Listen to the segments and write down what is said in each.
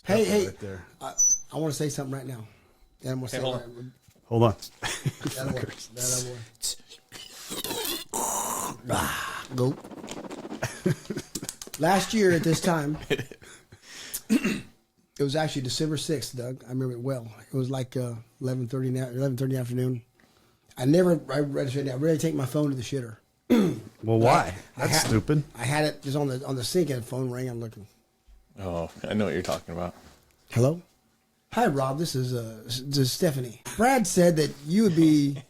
Hey, right there. I want to say something right now. And I'm going to say hold it. Hold on. Go. Last year at this time, it was actually December 6th, Doug. I remember it well. It was like 11:30 in the afternoon. I rarely take my phone to the shitter. Well, why? That's stupid. I had it just on the sink and the phone rang. I'm looking. Oh, I know what you're talking about. Hello? Hi, Rob. This is Stephanie. Brad said that you would be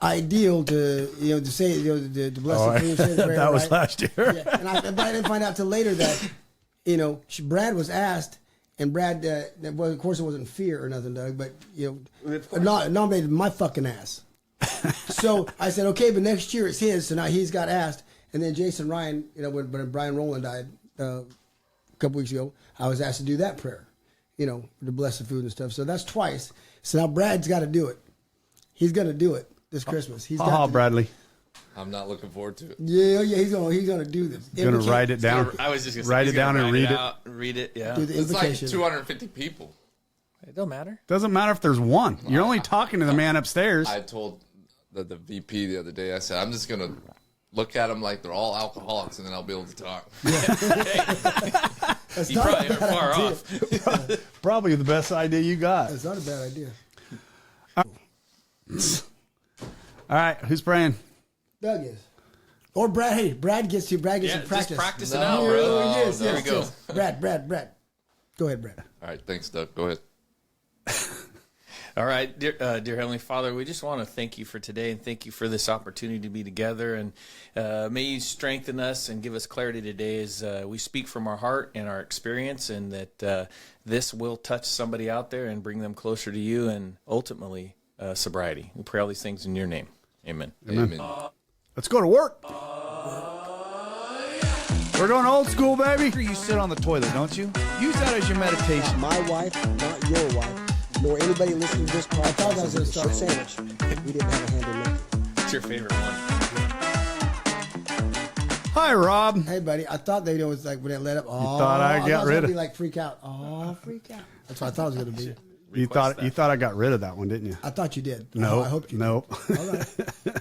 ideal to say to bless the food. That was last year. Yeah. And I didn't find out till later that Brad was asked, and Brad well, of course it wasn't fear or nothing, Doug, but nominated my fucking ass. So I said, okay, but next year it's his, so now he's got asked. And then Jason Ryan, when Brian Rowland died a couple weeks ago, I was asked to do that prayer, to bless the food and stuff. So that's twice. So now Brad's got to do it. He's going to do it this Christmas. He's got Bradley. I'm not looking forward to it. Yeah, he's gonna do this. He's gonna write it down. I was just gonna write it down and read it. Read it. Yeah. Do the It's invocation. like 250 people. It don't matter. Doesn't matter if there's one. You're only talking to the man upstairs. I told the VP the other day. I said I'm just gonna look at them like they're all alcoholics, and then I'll be able to talk. That's You not probably a are bad far idea. off. Probably the best idea you got. That's not a bad idea. All right, who's praying? Doug is. Or Brad. Hey, Brad gets to practice. Just practice it Oh, out, bro. yes, There yes, we go. yes. Brad. Go ahead, Brad. All right, thanks, Doug. Go ahead. All right, dear Heavenly Father, we just want to thank you for today and thank you for this opportunity to be together. And may you strengthen us and give us clarity today as we speak from our heart and our experience, and that this will touch somebody out there and bring them closer to you and ultimately sobriety. We pray all these things in your name. Amen. Amen. Let's go to work. We're going old school, baby. You sit on the toilet, don't you? Use that as your meditation. My wife, not your wife, nor anybody listening to this podcast. I thought I was going to start a sandwich. We didn't have a hand in that. What's your favorite one? Hi, Rob. Hey, buddy. I thought they was like when they let up. Oh, thought I got rid of- be like freak out. Oh, freak out. That's what I thought it was going to be. You thought I got rid of that one, didn't you? I thought you did. No, Oh, I hope you no. did. All right.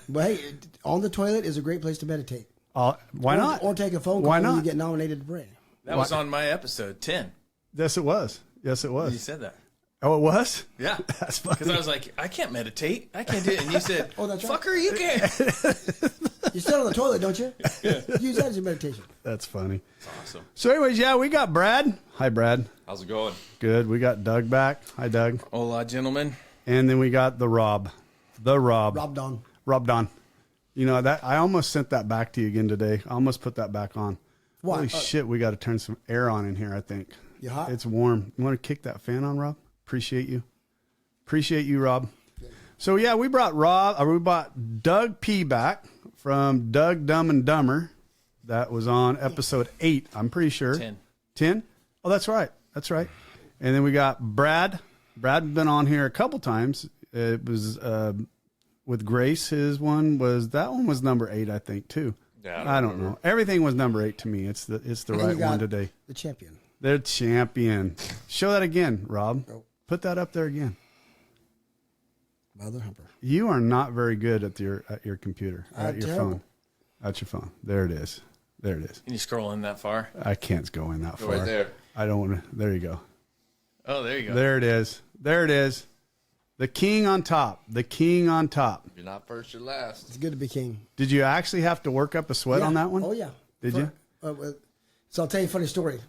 But hey, on the toilet is a great place to meditate. Why not? Or take a phone call Why when not? you get nominated to pray. That was on my episode 10. Yes, it was. You was. said that. Oh, it was? Yeah. That's funny. Because I was like, I can't meditate. I can't do it. And you said, Oh, that's right. fucker, you can. You sit on the toilet, don't you? Use that as your meditation. That's funny. Awesome. So anyways, yeah, we got Brad. Hi, Brad. How's it going? Good. We got Doug back. Hi, Doug. Hola, gentlemen. And then we got the Rob. Rob Don. Rob Don. You know, that I almost sent that back to you again today. I almost put that back on. Why? Holy shit, we got to turn some air on in here, I think. You hot? It's warm. You want to kick that fan on, Rob? Appreciate you. Appreciate you, Rob. So, yeah, we brought Doug P back from Doug Dumb and Dumber. That was on episode 8, I'm pretty sure. 10. 10? Oh, that's right. That's right. And then we got Brad. Brad's been on here a couple times. It was with Grace. That one was number 8, I think, too. Yeah, I don't know. Everything was number 8 to me. It's the And right you got one today. The champion. They're champion. Show that again, Rob. Oh. Put that up there again. Mother Humper. You are not very good at your computer, or at your terrible. phone. At your phone. There it is. There it is. Can you scroll in that far? I can't go in that Go far. right there. I don't want to. There you go. Oh, there you go. There it is. There it is. The king on top. The king on top. You're not first, you're last. It's good to be king. Did you actually have to work up a sweat Yeah. on that one? Oh, yeah. Did you? So I'll tell you a funny story.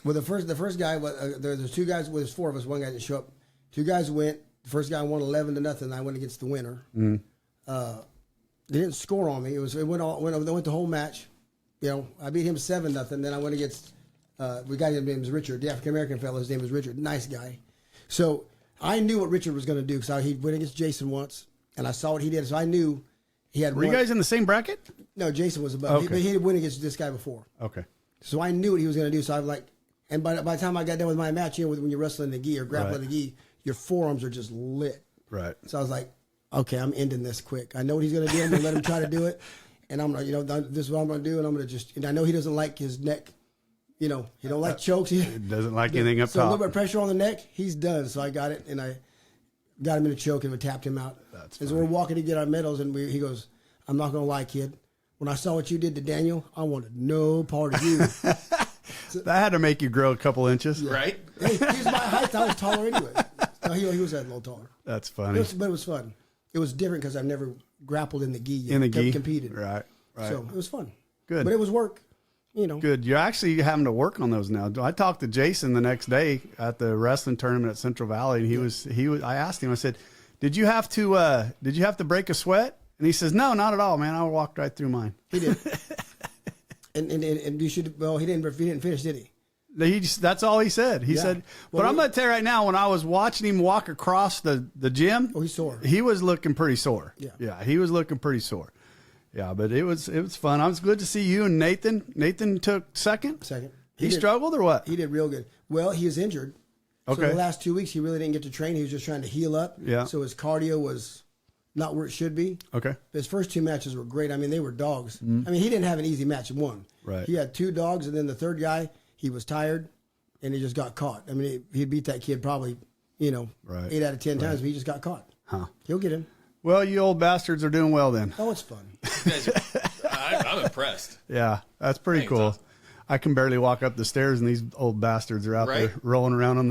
Well, the first guy, there's 2 guys, well, there's 4 of us, 1 guy didn't show up. 2 guys went. The first guy won 11-0. I went against the winner. Mm. They didn't score on me. It went the whole match. You know, I beat him 7-0. Then I went against the guy named was Richard, the African American fellow. His name was Richard. Nice guy. So I knew what Richard was going to do because he went against Jason once, and I saw what he did. So I knew he had. Were you guys in the same bracket? No, Jason was above. Okay. But he had win against this guy before. Okay. So I knew what he was going to do. So I was like, and by the time I got done with my match, when you're wrestling the gi or grappling Right. the gi, your forearms are just lit. Right. So I was like, okay, I'm ending this quick. I know what he's going to do. I'm going to let him try to do it. And I'm like, this is what I'm going to do. And I'm going to and I know he doesn't like his neck, You know, he don't like chokes. He doesn't like anything up so a top. little bit of pressure on the neck, he's done. So I got it, and I got him in a choke and we tapped him out. That's and so we're walking to get our medals, and he goes, "I'm not going to lie, kid. When I saw what you did to Daniel, I wanted no part of you." That had to make you grow a couple inches. Right? Hey, he was my height. I was taller anyway. No, he was a little taller. That's funny. But it was fun. It was different because I've never grappled in the gi. In the gi? Competed. Right. So it was fun. Good. But it was work. You know. Good. You're actually having to work on those now. I talked to Jason the next day at the wrestling tournament at Central Valley, and he was. I asked him. I said, "Did you have to break a sweat?" And he says, "No, not at all, man. I walked right through mine." He did. and you should. Well, he didn't finish, did he? That's all he said. He said, but I'm going to tell you right now, when I was watching him walk across the gym, he's sore. He was looking pretty sore. Yeah, he was looking pretty sore. Yeah, but it was fun. I was good to see you and Nathan. Nathan took second. He struggled or what? He did real good. Well, he was injured. Okay. So the last 2 weeks, he really didn't get to train. He was just trying to heal up. Yeah. So his cardio was not where it should be. Okay. His first 2 matches were great. I mean, they were dogs. I mean, he didn't have an easy match in one. Right. He had 2 dogs, and then the third guy, he was tired, and he just got caught. I mean, he beat that kid probably, 8 out of 10 times, but he just got caught. Huh. He'll get him. Well, you old bastards are doing well then. Oh, it's fun. I'm impressed. Yeah, that's pretty Thanks, cool. awesome. I can barely walk up the stairs, and these old bastards are out Right. there rolling around on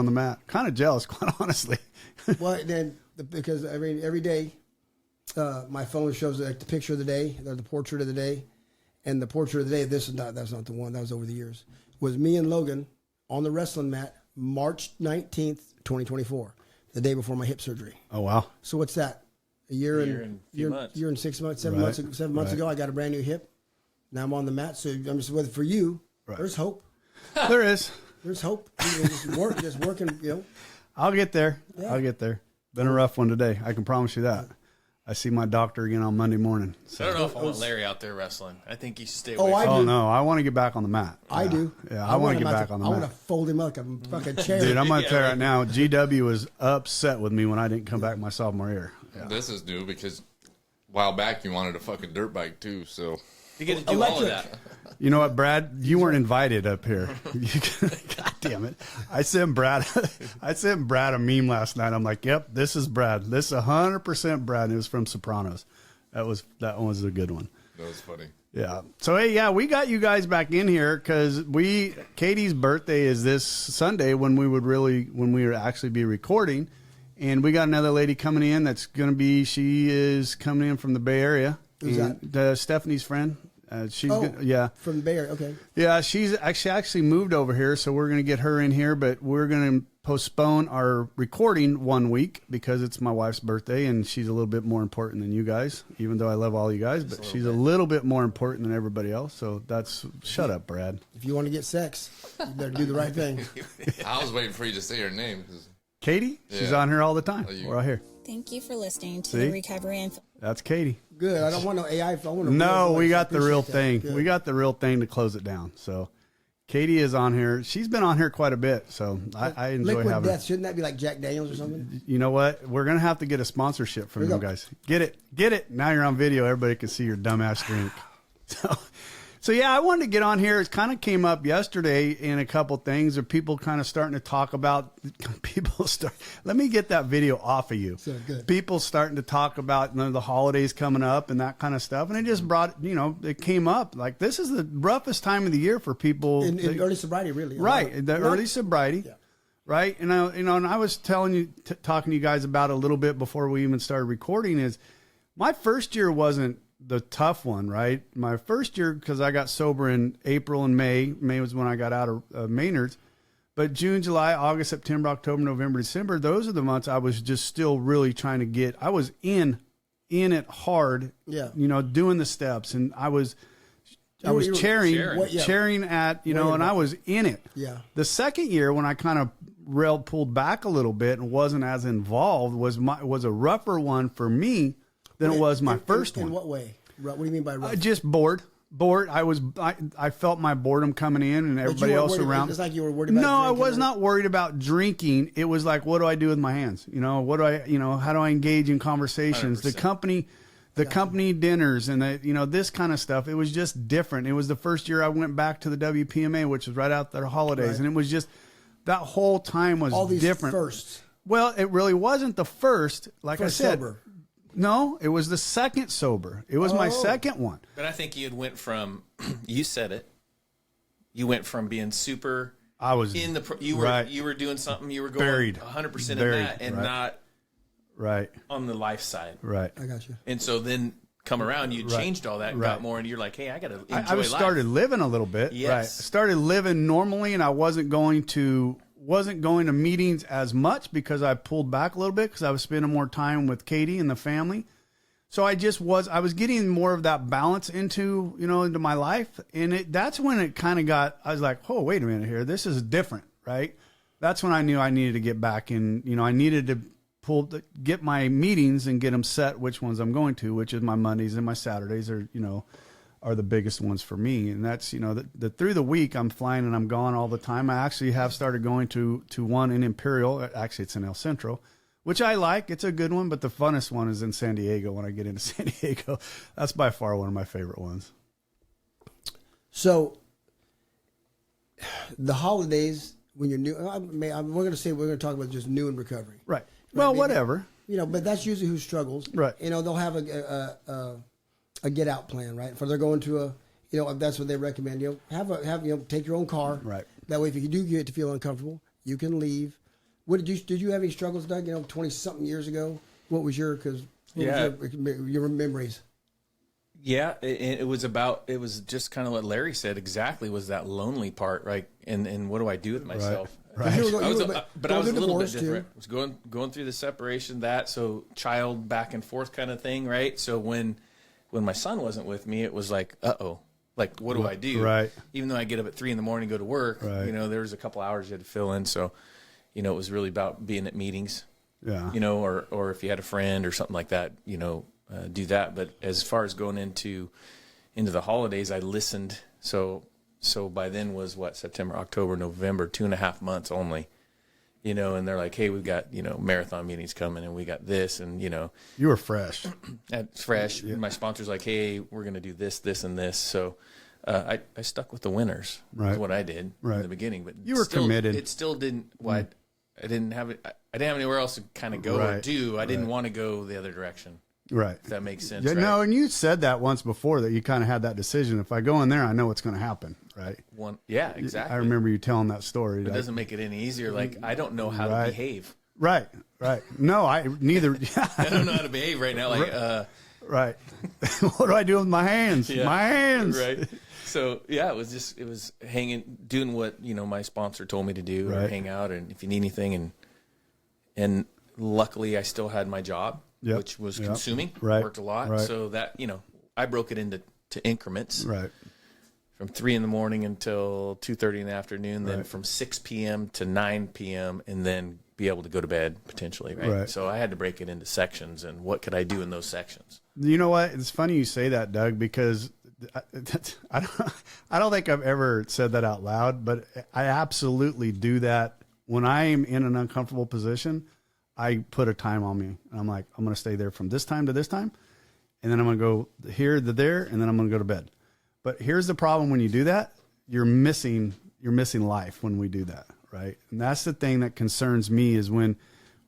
the mat. Kind of jealous, quite honestly. Well, then because every day, my phone shows the picture of the day, or the portrait of the day, and the portrait of the day. That's not the one. That was over the years. Was me and Logan on the wrestling mat, March 19th, 2024, the day before my hip surgery. Oh wow! So what's that? A year and 6 months, 7 months, 7 months ago, I got a brand new hip. Now I'm on the mat. So I'm just whether for you, there's hope. There is. There's hope. Just working. I'll get there. Yeah. I'll get there. Been a rough one today. I can promise you that. I see my doctor again on Monday morning. I don't know if I want Larry out there wrestling. I think you should stay Oh, away I from do. Oh no, I want to get back on the mat. I do. Yeah, I want to get back on the I mat. want to fold him like a fucking chair. Dude, I'm going to tell you right now, GW was upset with me when I didn't come back my sophomore year. Yeah. This is new because a while back you wanted a fucking dirt bike too, so You get to do all of that. You know what, Brad? You weren't invited up here. God damn it! I sent Brad a meme last night. I'm like, "Yep, this is Brad. This is 100% Brad." And it was from Sopranos. That one was a good one. that was funny. Yeah. So hey, yeah, we got you guys back in here because Katie's birthday is this Sunday when we would actually be recording, and we got another lady coming in that's gonna be. She is coming in from the Bay Area. Who's that? Stephanie's friend. She's from the Bay Area. Okay. Yeah, she's actually moved over here, so we're going to get her in here, but we're going to postpone our recording 1 week because it's my wife's birthday, and she's a little bit more important than you guys, even though I love all you guys, but she's a little bit more important than everybody else, so shut up, Brad. If you want to get sex, you better do the right thing. I was waiting for you to say her name. Katie? She's Yeah. on here all the time. We're right here. Thank you for listening to See? the Recovery Unfiltered. That's Katie. Good. I don't want no AI. I want a No, real we voice. got the real Appreciate thing. that. Good. We got the real thing to close it down. So Katie is on here. She's been on here quite a bit, so I enjoy Liquid having her. Death. Shouldn't that be like Jack Daniels or something? You know what? We're going to have to get a sponsorship from There you them go. guys. Get it. Now you're on video. Everybody can see your dumbass drink. So yeah, I wanted to get on here. It kind of came up yesterday in a couple things of people kind of starting to talk about let me get that video off of you. So good. People starting to talk about the holidays coming up and that kind of stuff. And it just brought, it came up like this is the roughest time of the year for people. In early sobriety, really. Right. The early sobriety. Yeah. Right. And I was telling you, talking to you guys about it a little bit before we even started recording is my first year wasn't the tough one, right? My first year, because I got sober in April and May. May was when I got out of Maynard's. But June, July, August, September, October, November, December, those are the months I was just still really trying to get. I was in it hard, doing the steps. And I was cheering at, and I was in it. Yeah. The second year when I kind of pulled back a little bit and wasn't as involved was a rougher one for me than it was my first one. In what way? What do you mean by rough? Just bored. I felt my boredom coming in and everybody else around. It's like you were worried about No, I drinking was not worried about drinking. It was like, what do I do with my hands? How do I engage in conversations? 100%. the company dinners and this kind of stuff. It was just different. It was the first year I went back to the WPMA, which was right after the holidays. Right. And it was just, that whole time was all these different. Firsts. Well, it really wasn't the first. Like first I said, sober. No, it was the second sober. It was my second one. But I think you had went from, you said it, you went from being super. I was in the, you were doing something, you were going buried, 100% in buried, that and right. not on the life side. Right. I got you. And so then come around, you changed all that and got more, and you're like, hey, I got to enjoy life. Started living a little bit. Yes. Right. Started living normally, and I wasn't going to meetings as much because I pulled back a little bit because I was spending more time with Katie and the family. So I was getting more of that balance into my life. And that's when it kind of I was like, oh, wait a minute here. This is different, right? That's when I knew I needed to get back in, I needed to get my meetings and get them set, which ones I'm going to, which is my Mondays and my Saturdays are the biggest ones for me. And that's, the through the week I'm flying and I'm gone all the time. I actually have started going to one in Imperial. Actually, it's in El Centro, which I like. It's a good one, but the funnest one is in San Diego when I get into San Diego. That's by far one of my favorite ones. So the holidays, when you're new, we're going to talk about just new in recovery. Right. Well, whatever. But that's usually who struggles. Right. They'll have a get out plan, right? For they're going to if that's what they recommend. Take your own car. Right. That way, if you do get to feel uncomfortable, you can leave. Did you have any struggles, Doug? 20-something years ago. What was your your memories? Yeah, it was just kind of what Larry said exactly, was that lonely part, right? And what do I do with myself? Right. But I was a little bit different. I was going through the separation, so child back and forth kind of thing, right? So when my son wasn't with me, it was like, uh-oh. Like, what do I do? Right. Even though I get up at 3 a.m, go to work, right. There was a couple hours you had to fill in. So, it was really about being at meetings, yeah. Or if you had a friend or something like that, do that. But as far as going into the holidays, I listened. So by then was September, October, November, 2.5 months only, and they're like, hey, we've got, marathon meetings coming and we got this. And, you were fresh. That's fresh. Yeah. My sponsor's like, hey, we're going to do this, this, and this. So I stuck with the winners. Right. Is what I did in the beginning. But you were committed. It still didn't. I didn't have it. I didn't have anywhere else to kind of go or do. I didn't want to go the other direction. Right. If that makes sense. Yeah, right? No, and you said that once before that you kind of had that decision. If I go in there, I know what's going to happen. Right. Yeah, exactly. I remember you telling that story. It doesn't make it any easier. Like, I don't know how to behave. Right. No, neither. I don't know how to behave right now. Like, right. What do I do with my hands? Yeah. My hands. Right. So yeah, it was hanging, doing what, my sponsor told me to do, right. and hang out. And if you need anything, and luckily I still had my job, yep. which was consuming, right. worked a lot. Right. So that, I broke it into increments, right. From 3 a.m. until 2:30 in the afternoon, then right. from 6 p.m. to 9 p.m. and then be able to go to bed potentially. Right. So I had to break it into sections, and what could I do in those sections? You know what? It's funny you say that, Doug, because I don't think I've ever said that out loud, but I absolutely do that when I am in an uncomfortable position. I put a time on me, and I'm like, I'm going to stay there from this time to this time, and then I'm going to go here to there, and then I'm going to go to bed. But here's the problem: when you do that, you're missing life when we do that, right? And that's the thing that concerns me, is when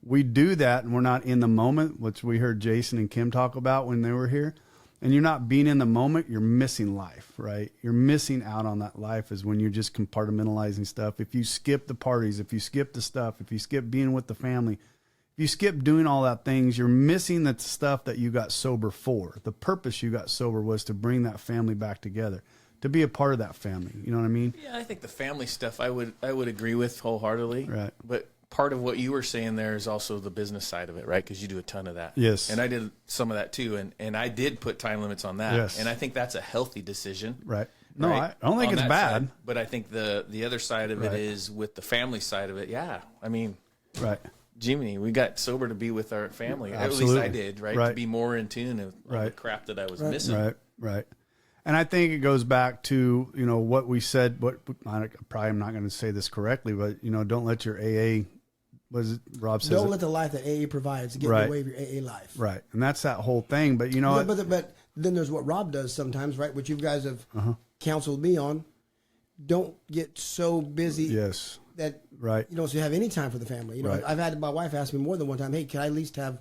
we do that and we're not in the moment, which we heard Jason and Kim talk about when they were here. And you're not being in the moment, you're missing life, right? You're missing out on that life is when you're just compartmentalizing stuff. If you skip the parties, if you skip the stuff, if you skip being with the family, if you skip doing all that things, you're missing the stuff that you got sober for. The purpose you got sober was to bring that family back together, to be a part of that family. You know what I mean? Yeah, I think the family stuff I would agree with wholeheartedly. Right. But part of what you were saying there is also the business side of it, right? Because you do a ton of that. Yes. And I did some of that too, and I did put time limits on that. Yes. And I think that's a healthy decision. Right. No, right? I don't think on it's bad. Side. But I think the other side of right. it is with the family side of it. Yeah. I mean, right. Jiminy, we got sober to be with our family. Absolutely. At least I did, right? Right. To be more in tune with right. the crap that I was right. missing. Right. And I think it goes back to, what we said, I'm not going to say this correctly, but, don't let your AA, was Rob says. Don't let the life that AA provides get in Right. the way of your AA life. Right, and that's that whole thing. But you know, But then there's what Rob does sometimes, right? Which you guys have counseled me on. Don't get so busy. yes, That right, you don't have any time for the family. You know, Right. I've had my wife ask me more than one time, "Hey, can I at least have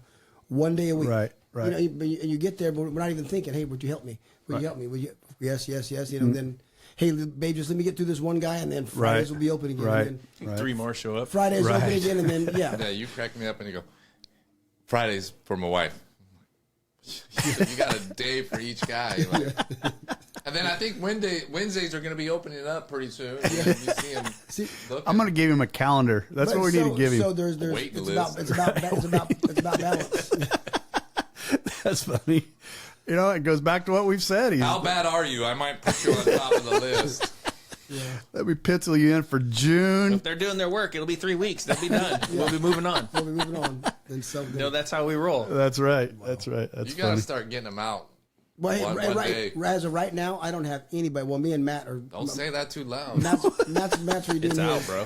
one day a week?" Right, right. You know, and you get there, but we're not even thinking, "Hey, would you help me? Would you help me? Would you?" Yes. You know, then, "Hey, babe, just let me get through this one guy, and then Fridays will be open again." Right. And then Right. 3 more show up. Fridays Right. open again, and then Yeah, you crack me up and you go, Fridays for my wife. You got a day for each guy. Like. And then I think Wednesdays are going to be opening up pretty soon. You see him looking. I'm going to give him a calendar. That's what we need to give him. So there's Waiting it's about balance. That's funny. You know, it goes back to what we've said. How bad are you? I might put you on top of the list. Let me pencil you in for June. If they're doing their work, it'll be 3 weeks. They'll be done. We'll be moving on. We'll be moving on. And so, No, that's how we roll. That's right. That's right. That's You got to funny. start getting them out. well, hey, One day. as of right now, I don't have anybody. Well, me and Matt are. Don't say that too loud. Matt's redoing It's out, his. bro.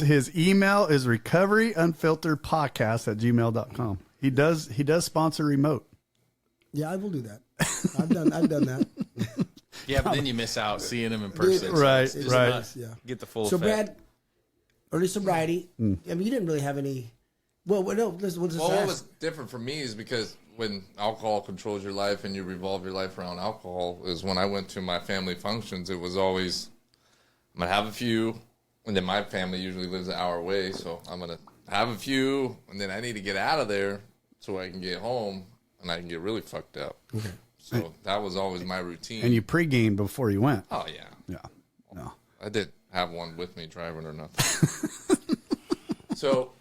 His email is recoveryunfilteredpodcast@gmail.com. He does sponsor remote. Yeah, I will do that. I've done that. Yeah, but then you miss out seeing them in person. So Right, it's just right. not- Yeah. Get the full So, effect. Brad, early sobriety. I mean, you didn't really have any. Well, no. We'll just Well, what ask. was different for me is because when alcohol controls your life and you revolve your life around alcohol is when I went to my family functions, it was always, I'm going to have a few, and then my family usually lives an hour away, so I'm going to have a few, and then I need to get out of there so I can get home, and I can get really fucked up. Okay. So that was always my routine. And you pre-gamed before you went. Oh, yeah. Yeah. No. I did have one with me driving or nothing. So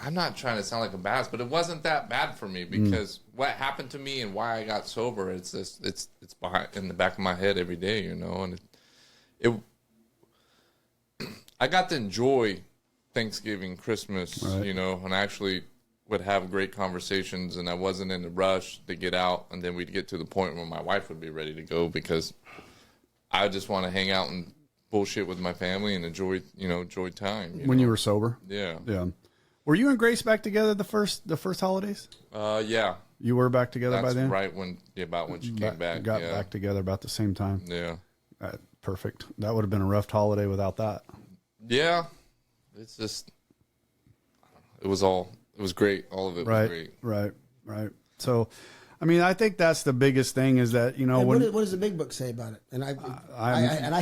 I'm not trying to sound like a badass, but it wasn't that bad for me because what happened to me and why I got sober, it's behind in the back of my head every day, you know, and I got to enjoy Thanksgiving, Christmas, Right. you know, and I actually would have great conversations, and I wasn't in a rush to get out, and then we'd get to the point where my wife would be ready to go because I just want to hang out and bullshit with my family and enjoy time. When you were sober. Yeah. Yeah. Were you and Grace back together the first holidays? Yeah. You were back together That's by then? right about when she came back. Got yeah. back together about the same time. Yeah. Perfect. That would have been a rough holiday without that. Yeah. It's just, it was great. All of it was great. Right. So, I mean, I think that's the biggest thing is that, you know, And when what does the big book say about it? And I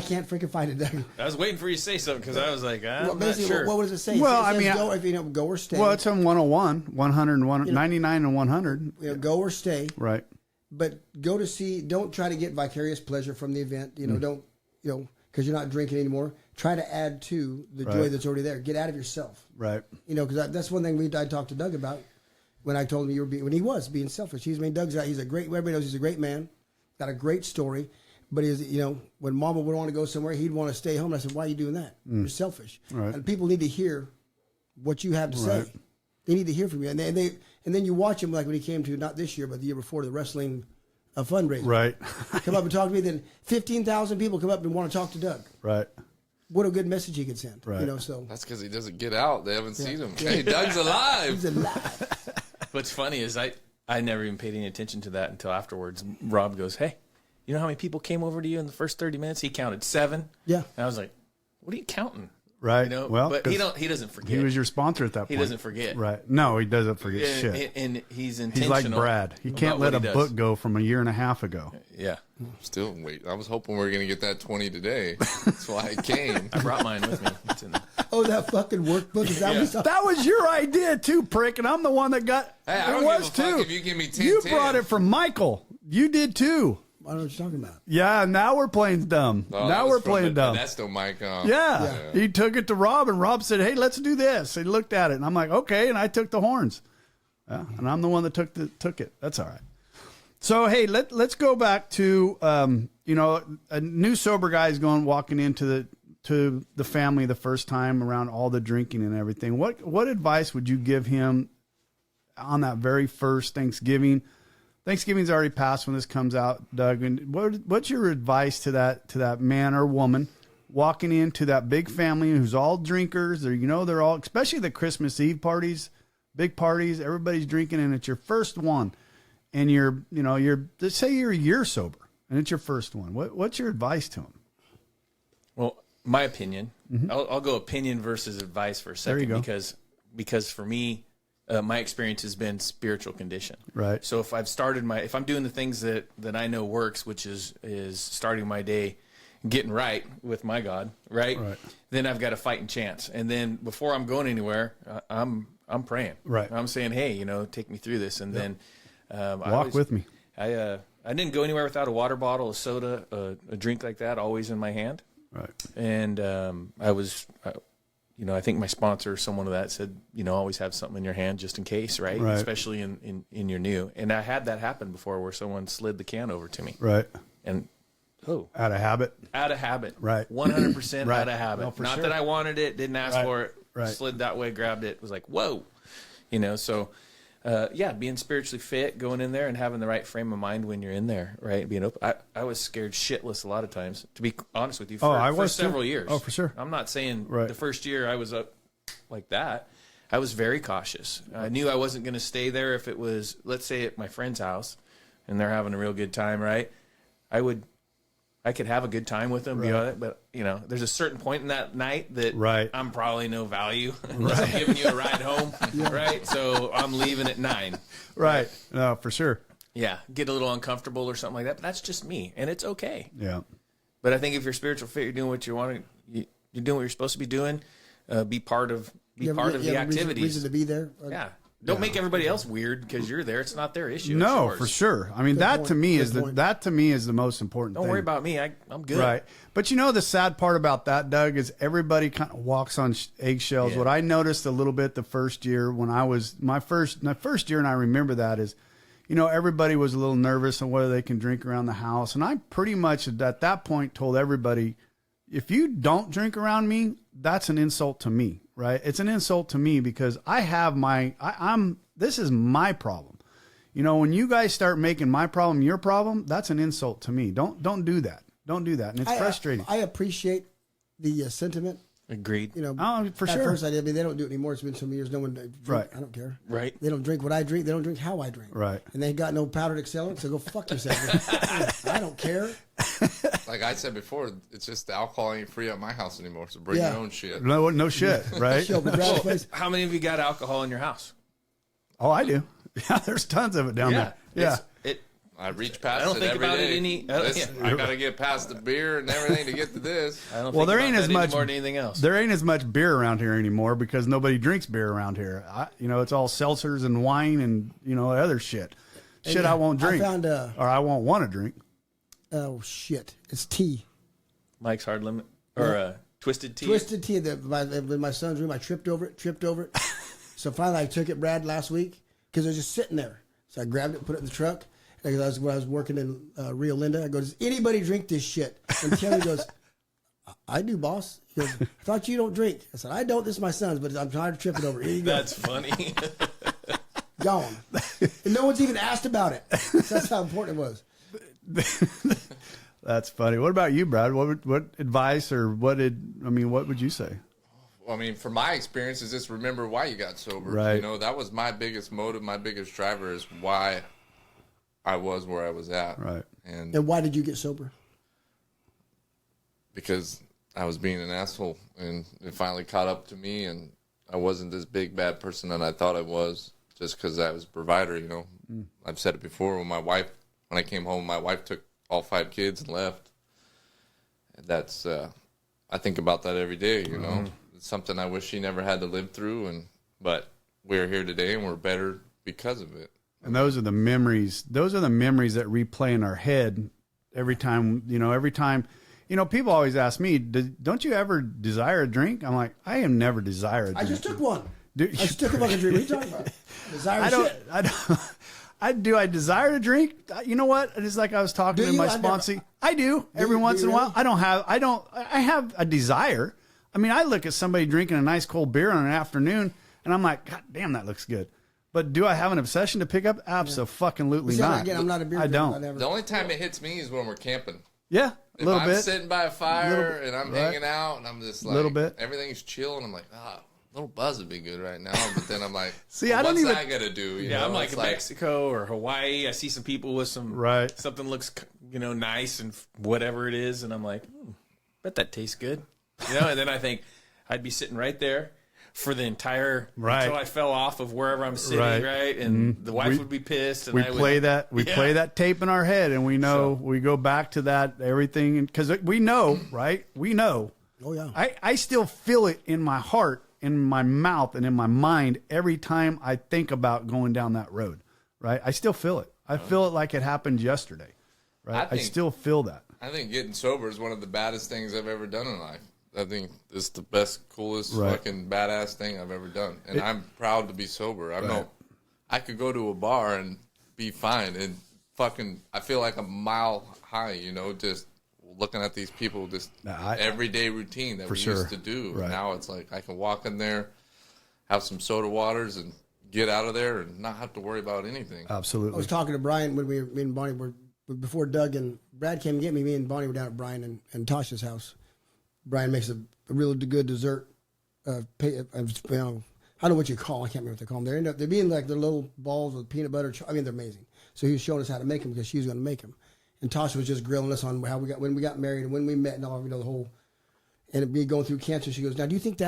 can't freaking find it. I was waiting for you to say something because I was like, I'm Well, not basically, sure. what does it say? Well, it says I mean, go, if you know, go or stay. well, it's on 101, 100 and 99 and 100. You know, go or stay. Right. But go to see. Don't try to get vicarious pleasure from the event. You know, don't because you're not drinking anymore. Try to add to the joy Right. that's already there. Get out of yourself. Right. You know, because that's one thing I talked to Doug about when I told him when he was being selfish. He's Doug's out. He's a great. Everybody knows he's a great man. Got a great story. But when Mama would want to go somewhere, he'd want to stay home. And I said, "Why are you doing that? You're selfish." Right. And people need to hear what you have to Right. say. They need to hear from you. And then you watch him like when he came to not this year but the year before the wrestling fundraiser. Right. Come up and talk to me. Then 15,000 people come up and want to talk to Doug. Right. What a good message he could send. Right. You know, so That's because he doesn't get out. They haven't seen him. Hey, Doug's alive. he's alive. What's funny is I never even paid any attention to that until afterwards. Rob goes, "Hey, you know how many people came over to you in the first 30 minutes?" He counted 7. Yeah. And I was like, "What are you counting?" Right. You know, Well, but 'cause he doesn't forget. He was your sponsor at that point. He doesn't forget. Right. No, he doesn't forget shit. And he's He's intentional. like Brad. He can't about let a what he book does. go from a year and a half ago. Yeah. Still wait. I was hoping we were going to get that 20 today. That's why I came. I brought mine with me. It's in there. Oh, that fucking workbook. Is that what he's talking? That was your idea too, prick, and I'm the one that got Hey, I it don't was give a fuck too. if you give me 10. You brought it from Michael. You did too. I don't know what you're talking about. Yeah, now we're playing dumb. Oh, now that was we're from playing dumb. That's still Mike. Yeah. He took it to Rob, and Rob said, "Hey, let's do this." He looked at it, and I'm like, "Okay," and I took the horns. Yeah, and I'm the one that took it. That's all right. So hey, let's go back to a new sober guy is walking into the family the first time around all the drinking and everything. What advice would you give him on that very first Thanksgiving? Thanksgiving's already passed when this comes out, Doug. And what's your advice to that man or woman walking into that big family who's all drinkers. They're all, especially the Christmas Eve parties, big parties, everybody's drinking, and it's your first one. And let's say you're a year sober and it's your first one. What's your advice to them? Well, my opinion, I'll go opinion versus advice for a second. There you go. Because for me, my experience has been spiritual condition. Right. So if I'm doing the things that I know works, which is starting my day, getting right with my God, right? Then I've got a fighting chance. And then before I'm going anywhere, I'm praying. Right. I'm saying, hey, take me through this. And then walk with me. I didn't go anywhere without a water bottle, a soda, a drink like that, always in my hand. Right. And I think my sponsor, someone of that, said, always have something in your hand just in case, right? Especially in your new. And I had that happen before where someone slid the can over to me. Right. And out of habit. Out of habit. Right. 100% Right. out of habit. No, Not sure. that I wanted it, didn't ask for it. Right. Slid that way, grabbed it, was like, whoa. So being spiritually fit, going in there and having the right frame of mind when you're in there, right? Being open. I was scared shitless a lot of times, to be honest with you, for several years. Oh, for sure. I'm not saying Right. the first year I was up like that. I was very cautious. I knew I wasn't going to stay there if it was, let's say, at my friend's house and they're having a real good time, right? I could have a good time with them, Right. but there's a certain point in that night that Right. I'm probably no value unless I'm giving you a ride home, right? So I'm leaving at 9. Right. No, for sure. Yeah, get a little uncomfortable or something like that, but that's just me, and it's okay. Yeah. But I think if you're spiritual fit, you're doing what you want to. You're doing what you're supposed to be doing. Be part of the activities. Reason to be there. Yeah. Don't make everybody else weird because you're there. It's not their issue. No, it's yours. for sure. I mean, that to me is the most important thing. Don't worry about me. I'm good. Right. But the sad part about that, Doug, is everybody kind of walks on eggshells. Yeah. What I noticed a little bit the first year when I was my first year, and I remember that is, everybody was a little nervous on whether they can drink around the house. And I pretty much at that point told everybody, if you don't drink around me, that's an insult to me, right? It's an insult to me because I have this is my problem. When you guys start making my problem your problem, that's an insult to me. Don't do that. Don't do that. And it's frustrating. I appreciate the sentiment. Agreed. For at sure. first I did. I mean, they don't do it anymore. It's been some years. No one drink. Right. I don't care. Right. They don't drink what I drink. They don't drink how I drink. Right. And they ain't got no powdered accelerant, so go fuck yourself. I don't care. Like I said before, it's just the alcohol ain't free at my house anymore. So bring your own shit. No shit, right? Show up at Brad's place. How many of you got alcohol in your house? Oh, I do. Yeah, there's tons of it down there. Yeah. I reach past I don't it think every about day. it any. I gotta get past the beer and everything to get to this. I don't Well, think there about ain't that as much more than anything else. There ain't as much beer around here anymore because nobody drinks beer around here. It's all seltzers and wine and other shit. Shit, I won't drink. I found or I won't want to drink. Oh shit! It's tea. Mike's Hard Limit or Twisted Tea. Twisted tea. In my son's room, I tripped over it. So finally, I took it, Brad, last week because it was just sitting there. So I grabbed it, put it in the truck. When I was working in Rio Linda, I go, does anybody drink this shit? And Terry goes, I do, boss. He goes, I thought you don't drink. I said, I don't. This is my son's, but I'm trying to trip it over. Here you go. That's funny. Gone. And no one's even asked about it. That's how important it was. That's funny. What about you, Brad? What advice or what would you say? Well, I mean, from my experience, is just remember why you got sober. Right. That was my biggest motive, my biggest driver is why I was where I was at. Right. And why did you get sober? Because I was being an asshole, and it finally caught up to me, and I wasn't this big bad person that I thought I was, just because I was a provider. I've said it before. When I came home, my wife took all 5 kids and left. And that's I think about that every day. It's something I wish she never had to live through, but we're here today, and we're better because of it. And those are the memories. Those are the memories that replay in our head every time. People always ask me, "Don't you ever desire a drink?" I'm like, I have never desired a drink. I just took one. Dude, I just took a fucking drink. What are you talking about? Desire shit. Do I desire to drink? You know what? It's like I was talking to my sponsee. I do every once in a while. I have a desire. I mean, I look at somebody drinking a nice cold beer on an afternoon, and I'm like, God damn, that looks good. But do I have an obsession to pick up? Absolutely not. Again, I'm not a beer I drinker. don't. The only time it hits me is when we're camping. Yeah, a little I'm bit. sitting by a fire and I'm hanging out and I'm just like, little bit. Everything's chill and I'm like, a little buzz would be good right now. But then I'm like, See, I don't what's even. that gonna do? You Yeah, know? I'm like It's in Mexico or Hawaii. I see some people with some something looks nice and whatever it is, and I'm like, bet that tastes good, And then I think I'd be sitting right there for the entire until I fell off of wherever I'm sitting, right? And the wife would be pissed. And We play that tape in our head, and we know we go back to that everything because we know, right? We know. Oh yeah. I still feel it in my heart, in my mouth, and in my mind every time I think about going down that road, right? I still feel it. I feel it like it happened yesterday, right? I still feel that. I think getting sober is one of the baddest things I've ever done in life. I think it's the best, coolest, fucking badass thing I've ever done. And I'm proud to be sober. I could go to a bar and be fine and I feel like a mile high, just looking at these people, this everyday routine that we used to do. Right. Now it's like I can walk in there, have some soda waters, and get out of there and not have to worry about anything. Absolutely. I was talking to Brian when me and Bonnie were, before Doug and Brad came to get me and Bonnie were down at Brian and Tasha's house. Brian makes a real good dessert. I don't know what you call. I can't remember what they call them. They're being like the little balls with peanut butter. They're amazing. So he was showing us how to make them because she was going to make them. And Tasha was just grilling us on how when we got married and when we met and all, the whole, and me going through cancer. She goes, now, do you think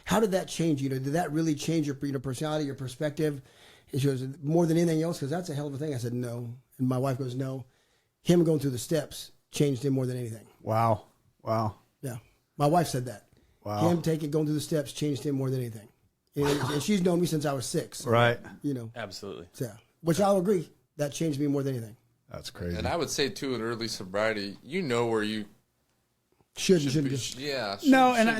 how did that change you? Did that really change your personality, your perspective? And she goes, more than anything else, because that's a hell of a thing. I said, no. And my wife goes, no. Him going through the steps changed him more than anything. Wow. Yeah. My wife said that. Wow. Him going through the steps changed him more than anything. And she's known me since I was 6. Right. Absolutely. Yeah. Which I'll agree. That changed me more than anything. That's crazy. And I would say, too, in early sobriety, where you shouldn't be. Just, yeah.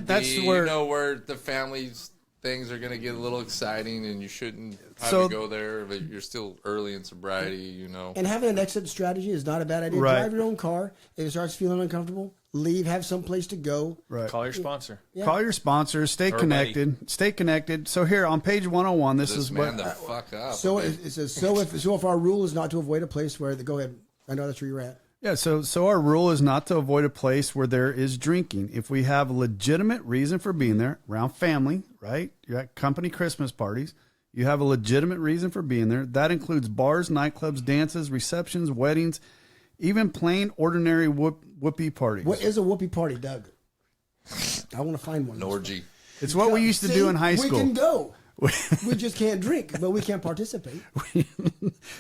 That's where... You know where the family's things are going to get a little exciting and you shouldn't probably go there, but you're still early in sobriety, And having an exit strategy is not a bad idea. Drive your own car. If it starts feeling uncomfortable, leave, have some place to go. Right. Call your sponsor. Yeah. Call your sponsor. Stay connected. Stay connected. So here on page 101, this is what... the fuck up. So it says, if our rule is not to avoid a place where... Go ahead. I know that's where you're at. Yeah, so our rule is not to avoid a place where there is drinking. If we have a legitimate reason for being there, around family, right? You're at company Christmas parties. You have a legitimate reason for being there. That includes bars, nightclubs, dances, receptions, weddings, even plain, ordinary whoopee parties. What is a whoopee party, Doug? I want to find one. An orgy. It's what we used to do in high school. We can go. We just can't drink, but we can't participate.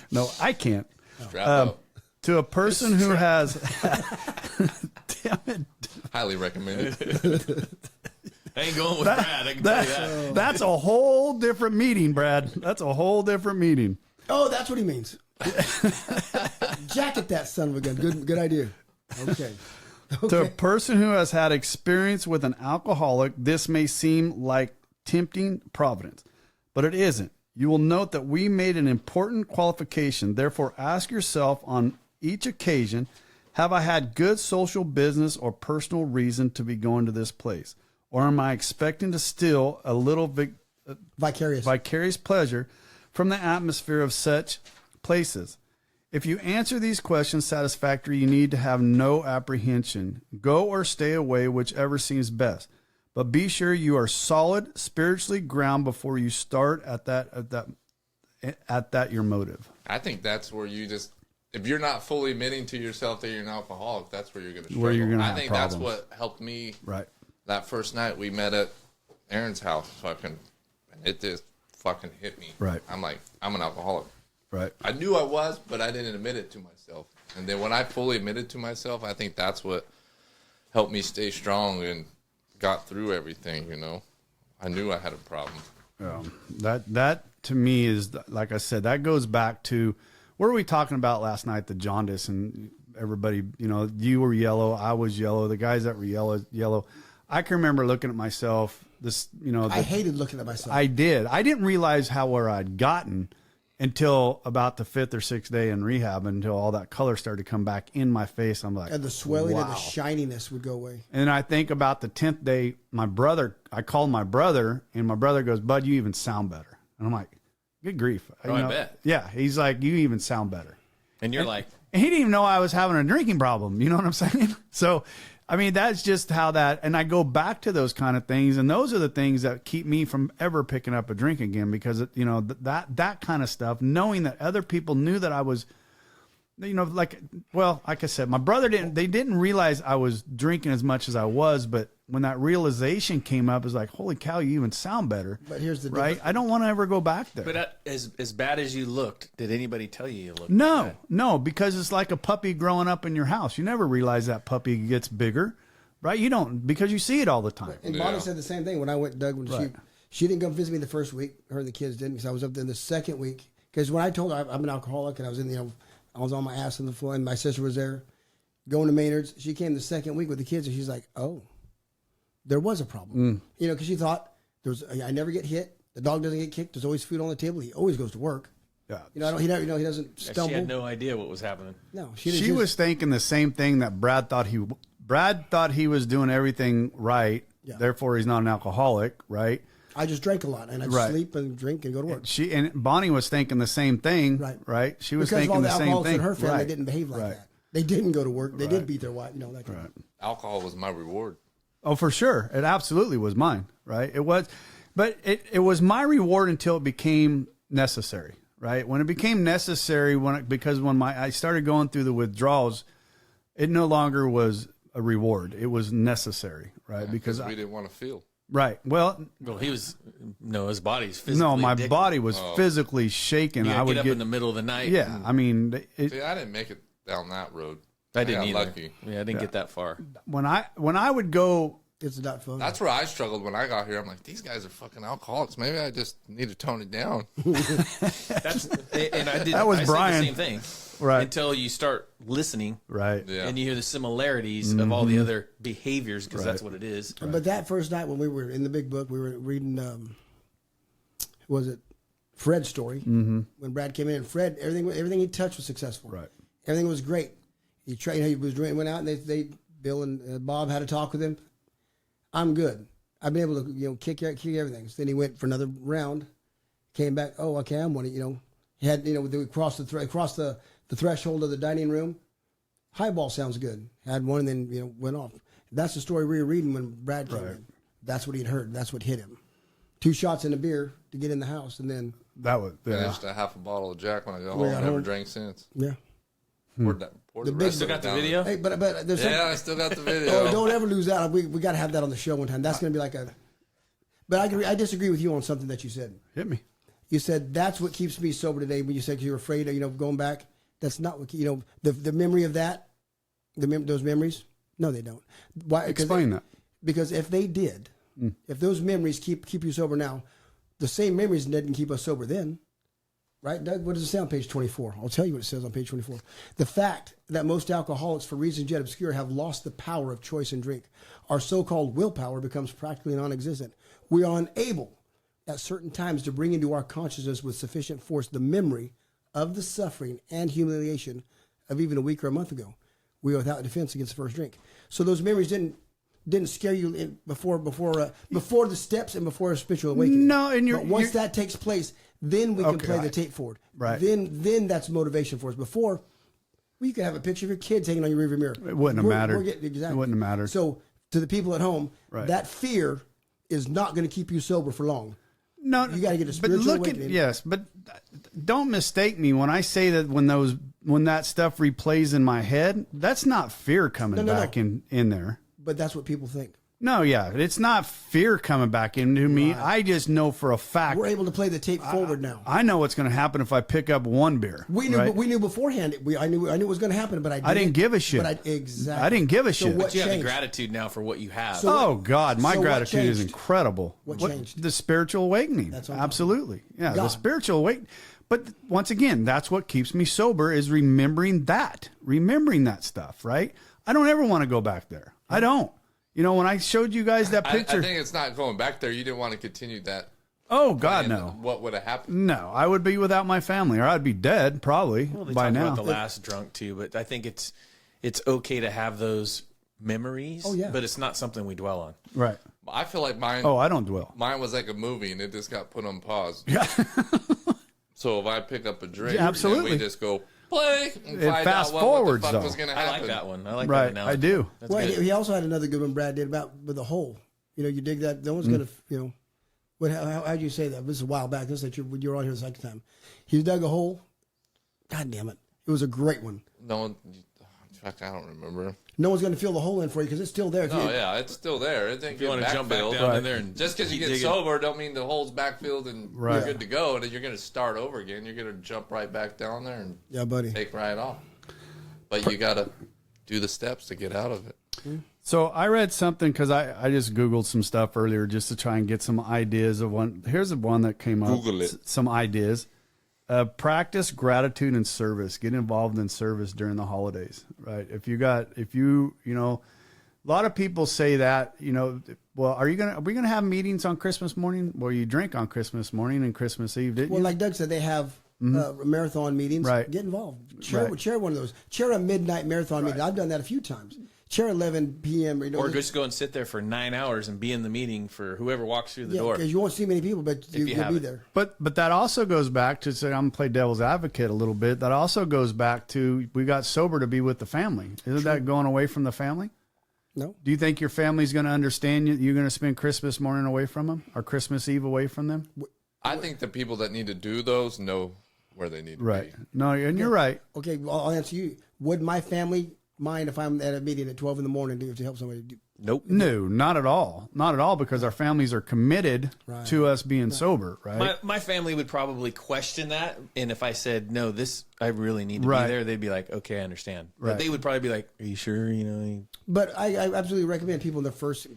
No, I can't. Strap up. To a person who has... Damn it. Highly recommended. I ain't going with Brad. I can tell you that. That's a whole different meeting, Brad. That's a whole different meeting. Oh, that's what he means. Jacket that son of a gun. Good idea. Okay. To a person who has had experience with an alcoholic, this may seem like tempting providence, but it isn't. You will note that we made an important qualification. Therefore, ask yourself on each occasion, have I had good social, business, or personal reason to be going to this place? Or am I expecting to steal a little vicarious pleasure from the atmosphere of such places? If you answer these questions satisfactorily, you need to have no apprehension. Go or stay away, whichever seems best. But be sure you are solid, spiritually ground before you start at that your motive. I think that's where you just, if you're not fully admitting to yourself that you're an alcoholic, that's where you're going to struggle. I think that's what helped me. Right. That first night we met at Aaron's house, and it just fucking hit me. Right. I'm like, I'm an alcoholic. Right. I knew I was, but I didn't admit it to myself. And then when I fully admitted to myself, I think that's what helped me stay strong and got through everything. I knew I had a problem. That to me is, like I said, that goes back to what were we talking about last night? The jaundice and everybody. You were yellow, I was yellow. The guys that were yellow. I can remember looking at myself. I hated looking at myself. I did. I didn't realize where I'd gotten until about the 5th or 6th day in rehab, until all that color started to come back in my face. I'm like, and the swelling and the shininess would go away. And I think about the 10th day, I called my brother, and my brother goes, Bud, you even sound better. And I'm like, good grief. I bet. Yeah. He's like, you even sound better. And you're like, And he didn't even know I was having a drinking problem. You know what I'm saying? So, I mean, that's just how that, and I go back to those kind of things, and those are the things that keep me from ever picking up a drink again, because, you know, that kind of stuff, knowing that other people knew that I was, you know, like I said, my brother they didn't realize I was drinking as much as I was, but when that realization came up, it's like, holy cow, you even sound better. But here's the right. I don't want to ever go back there. But as bad as you looked, did anybody tell you looked? No, because it's like a puppy growing up in your house. You never realize that puppy gets bigger, right? You don't, because you see it all the time. And Bonnie said the same thing when I went, Doug, when she didn't come visit me the first week. Her and the kids didn't, because I was up there the second week. Because when I told her I'm an alcoholic and I was I was on my ass on the floor, and my sister was there going to Maynard's. She came the second week with the kids, and she's like, oh, there was a problem. You know, because she thought, I never get hit. The dog doesn't get kicked. There's always food on the table. He always goes to work. Yeah. You know, he doesn't stumble. She had no idea what was happening. No, she was thinking the same thing that Brad thought he was doing everything right. Yeah. Therefore, he's not an alcoholic, right? I just drank a lot, and I'd sleep and drink and go to work. And Bonnie was thinking the same thing, right? She was thinking the same thing. In her family didn't behave like that. They didn't go to work. They did beat their wife. You know, that kind of. Alcohol was my reward. Oh, for sure, it absolutely was mine, right? It was, but it was my reward until it became necessary, right? When it became necessary, because when I started going through the withdrawals, it no longer was a reward. It was necessary, right? Yeah, because we didn't want to feel. Right. Well, his body's physically. No, my body was physically shaken. I would get up in the middle of the night. Yeah, I mean, see, I didn't make it down that road. I didn't either. Lucky. Yeah, I didn't get that far. When I would go, it's not fun. That's where I struggled when I got here. I'm like, these guys are fucking alcoholics. Maybe I just need to tone it down. That was Brian. Said the same thing. Right. Until you start listening, right, and you hear the similarities of all the other behaviors, because that's what it is. Right. But that first night when we were in the big book, we were reading, was it Fred's story? When Brad came in, Fred, everything he touched was successful. Right, everything was great. He tried. He was went out, and Bill and Bob had a talk with him. I'm good. I've been able to kick everything. So then he went for another round, came back. Oh, okay, I'm one. He had we crossed the threshold of the dining room. Highball sounds good. Had one, and then went off. That's the story we were reading when Brad came in. That's what he'd heard. That's what hit him. 2 shots in a beer to get in the house, and then that was finished a half a bottle of Jack when I got home. Never drank since. Yeah. Poured the rest still got the video. Hey, but there's I still got the video. Oh, don't ever lose that. We got to have that on the show one time. That's going to be like a. But I disagree with you on something that you said. Hit me. You said that's what keeps me sober today. When you said you're afraid of going back, that's not what the memory of that, those memories. No, they don't. Why? Explain that. Because if they did, if those memories keep you sober now, the same memories didn't keep us sober then. Right, Doug? What does it say on page 24? I'll tell you what it says on page 24. The fact that most alcoholics, for reasons yet obscure, have lost the power of choice and drink. Our so-called willpower becomes practically non-existent. We are unable at certain times to bring into our consciousness with sufficient force the memory of the suffering and humiliation of even a week or a month ago. We are without defense against the first drink. So those memories didn't scare you before the steps and before a spiritual awakening. No, and but once that takes place, then we can play the tape forward. Right. Then that's motivation for us. Before, you could have a picture of your kids hanging on your rearview mirror. It wouldn't have mattered. Exactly. It wouldn't have mattered. So to the people at home, that fear is not going to keep you sober for long. No, you got to get a spiritual awakening. Yes, but don't mistake me when I say that when that stuff replays in my head, that's not fear coming back in there. But that's what people think. No, yeah, it's not fear coming back into me. Right. I just know for a fact we're able to play the tape forward now. I know what's going to happen if I pick up one beer. We knew beforehand. I knew it was going to happen, but I didn't give a shit. Exactly. I didn't give a shit. But you have the gratitude now for what you have. So God, my gratitude is incredible. What changed? The spiritual awakening. That's absolutely. Yeah, God. The spiritual awakening. But once again, that's what keeps me sober is remembering that stuff. Right? I don't ever want to go back there. I don't. When I showed you guys that picture. I think it's not going back there. You didn't want to continue that. Oh, God, no. What would have happened? No, I would be without my family, or I'd be dead probably by now. About the last drunk, too, but I think it's okay to have those memories, but it's not something we dwell on. Right. I feel like mine. Oh, I don't dwell. Mine was like a movie, and it just got put on pause. Yeah. So if I pick up a drink, absolutely, we just go. play and find fast out what forwards, the fuck though. was going to I happen. like that one. I like Right, that analogy. I do. That's Well, good. he also had another good one Brad did about with the hole. You know, you dig that. No one's gonna, you know, how'd you say that? This is a while back. This is that you were on here the second time. He dug a hole. God damn it! It was a great one. No one, in fact, I don't remember. No one's gonna fill the hole in for you because it's still there. No, yeah, it's still there. It ain't If you want to jump back backfilled. down in there and Just because you get digging. sober, don't mean the hole's backfilled and Right. you're good to go. And then you're going to start over again. You're going to jump right back down there and Yeah, buddy. take right off. But you got to do the steps to get out of it. So I read something because I just Googled some stuff earlier just to try and get some ideas of one. Here's one that came up. Google it. Some ideas. Practice gratitude and service. Get involved in service during the holidays, right? If you, you know, a lot of people say that, you know, well, are we going to have meetings on Christmas morning? Well, you drink on Christmas morning and Christmas Eve, didn't Well, you? like Doug said, they have marathon meetings. Right. Get involved. Chair Right. one of those. Chair a midnight marathon meeting. I've done that a few times. Chair 11 p.m. You know, Or just go and sit there for 9 hours and be in the meeting for whoever walks through the door. because you won't see many people, but you you'll have be it. there. But that also goes back to, say, I'm going to play devil's advocate a little bit. That also goes back to, we got sober to be with the family. Isn't that going away from the family? No. Do you think your family's going to understand you? You're going to spend Christmas morning away from them or Christmas Eve away from them? I think the people that need to do those know where they need to Right. be. No, and you're right. Okay, well, I'll answer you. Would my family mind if I'm at a meeting at 12 in the morning to help somebody do? Nope. No, not at all. Not at all, because our families are committed to us being sober, right? My family would probably question that, and if I said no, this I really need to Right. be there, they'd be like, "Okay, I understand." Right. But they would probably be like, "Are you sure?" You know. But I absolutely recommend people in the first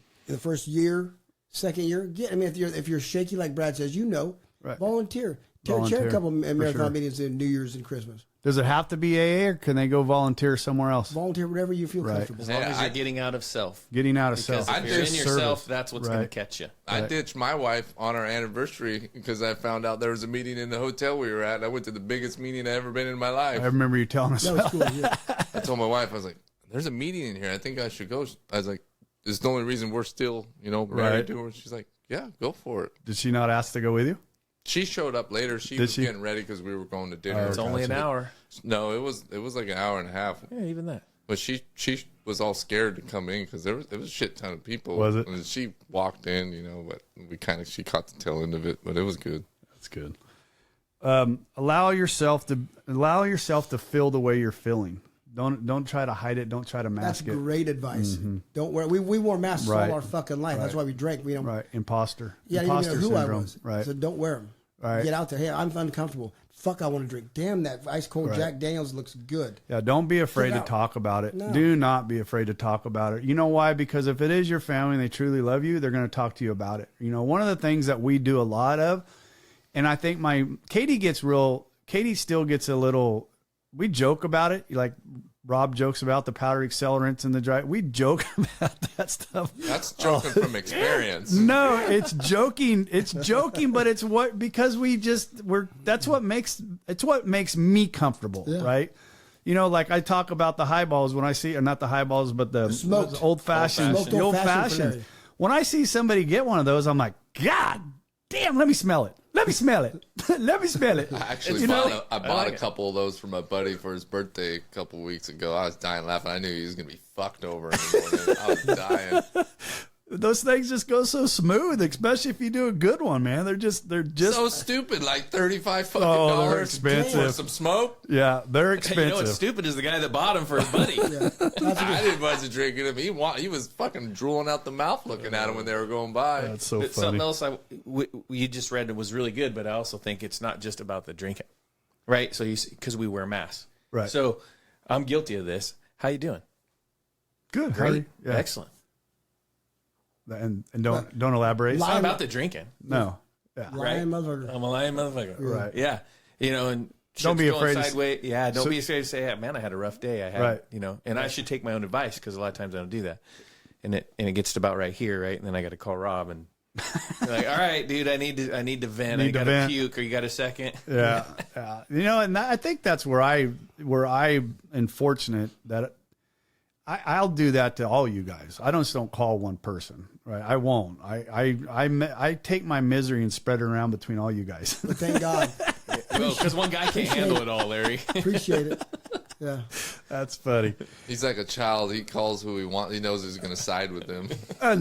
year, second year. If you're shaky like Brad says, Right. volunteer. Chair Volunteer, a couple for marathon sure. meetings in New Year's and Christmas. Does it have to be AA, or can they go volunteer somewhere else? Volunteer whatever you feel Right. comfortable. As long Yeah, as you're getting out of self. Getting out of Because self. if you're in did yourself, service. that's what's Right. going to catch you. I ditched my wife on our anniversary because I found out there was a meeting in the hotel we were at. I went to the biggest meeting I've ever been in my life. I remember you telling us That about. was cool. Yeah. I told my wife, I was like, there's a meeting in here. I think I should go. I was like, it's the only reason we're still, married Right. to her. She's like, yeah, go for it. Did she not ask to go with you? She showed up later. She Did was she? getting ready because we were going to dinner. It's only an hour. No, it was like an hour and a half. Yeah, even that. But she was all scared to come in because there was a shit ton of people. Was it? And she walked in, but she caught the tail end of it. But it was good. That's good. Allow yourself to feel the way you're feeling. Don't try to hide it. Don't try to That's mask it. great advice. Don't wear. We wore masks Right. all our fucking life. That's why we drank. We don't. Right. Imposter. Yeah, I Imposter didn't even know who syndrome. I was. Right. So don't wear them. Right. Get out there. Hey, I'm uncomfortable. Fuck, I want to drink. Damn, that ice cold Right. Jack Daniels looks good. Yeah, don't be afraid Get to out. talk about it. No. Do not be afraid to talk about it. You know why? Because if it is your family and they truly love you, they're going to talk to you about it. One of the things that we do a lot of, and I think Katie still gets a little, we joke about it. Like Rob jokes about the powdered accelerants and the dry. We joke about that stuff. That's joking from experience. No, it's joking. It's joking, but it's that's what makes me comfortable, right? Like I talk about the highballs when I see, or not the highballs, but the smoked. old fashioned, Smoked the old old-fashioned for fashioned. When I see somebody get one of those, I'm like, God damn, let me smell it. Let me smell it. Let me smell it. I actually bought a couple of those for my buddy for his birthday a couple of weeks ago. I was dying laughing. I knew he was going to be fucked over in the morning. I was dying. Those things just go so smooth, especially if you do a good one, man. They're just So stupid, like $35 fucking Oh, they're dollars expensive. for some smoke. yeah, they're You expensive. know what's stupid is the guy that bought him for his buddy. I didn't want to drink it. He was fucking drooling out the mouth looking at him when they were going by. That's so But funny. something else you just read was really good, but I also think it's not just about the drinking, right? So because we wear masks, Right. So I'm guilty of this. How you doing? Good, Great, Harry. Yeah. excellent. And don't elaborate. It's not about the drinking. No. Yeah. Lying motherfucker. I'm a lying motherfucker. Right. Yeah. And Don't be shit's going afraid to- sideways. Yeah. Don't be afraid to say, "Yeah, man, I had a rough day. I had, Right. and I should take my own advice because a lot of times I don't do that. And it gets to about right here, right? And then I got to call Rob and be like, all right, dude, I need to vent. I got to puke. Or you got a second? Yeah. Yeah. And I think that's where I am fortunate that I'll do that to all you guys. I just don't call one person, right? I won't. I take my misery and spread it around between all you guys. But thank God. Well, because one guy can't handle it all, Larry. Appreciate it. Yeah. That's funny. He's like a child. He calls who he wants. He knows who's going to side with him.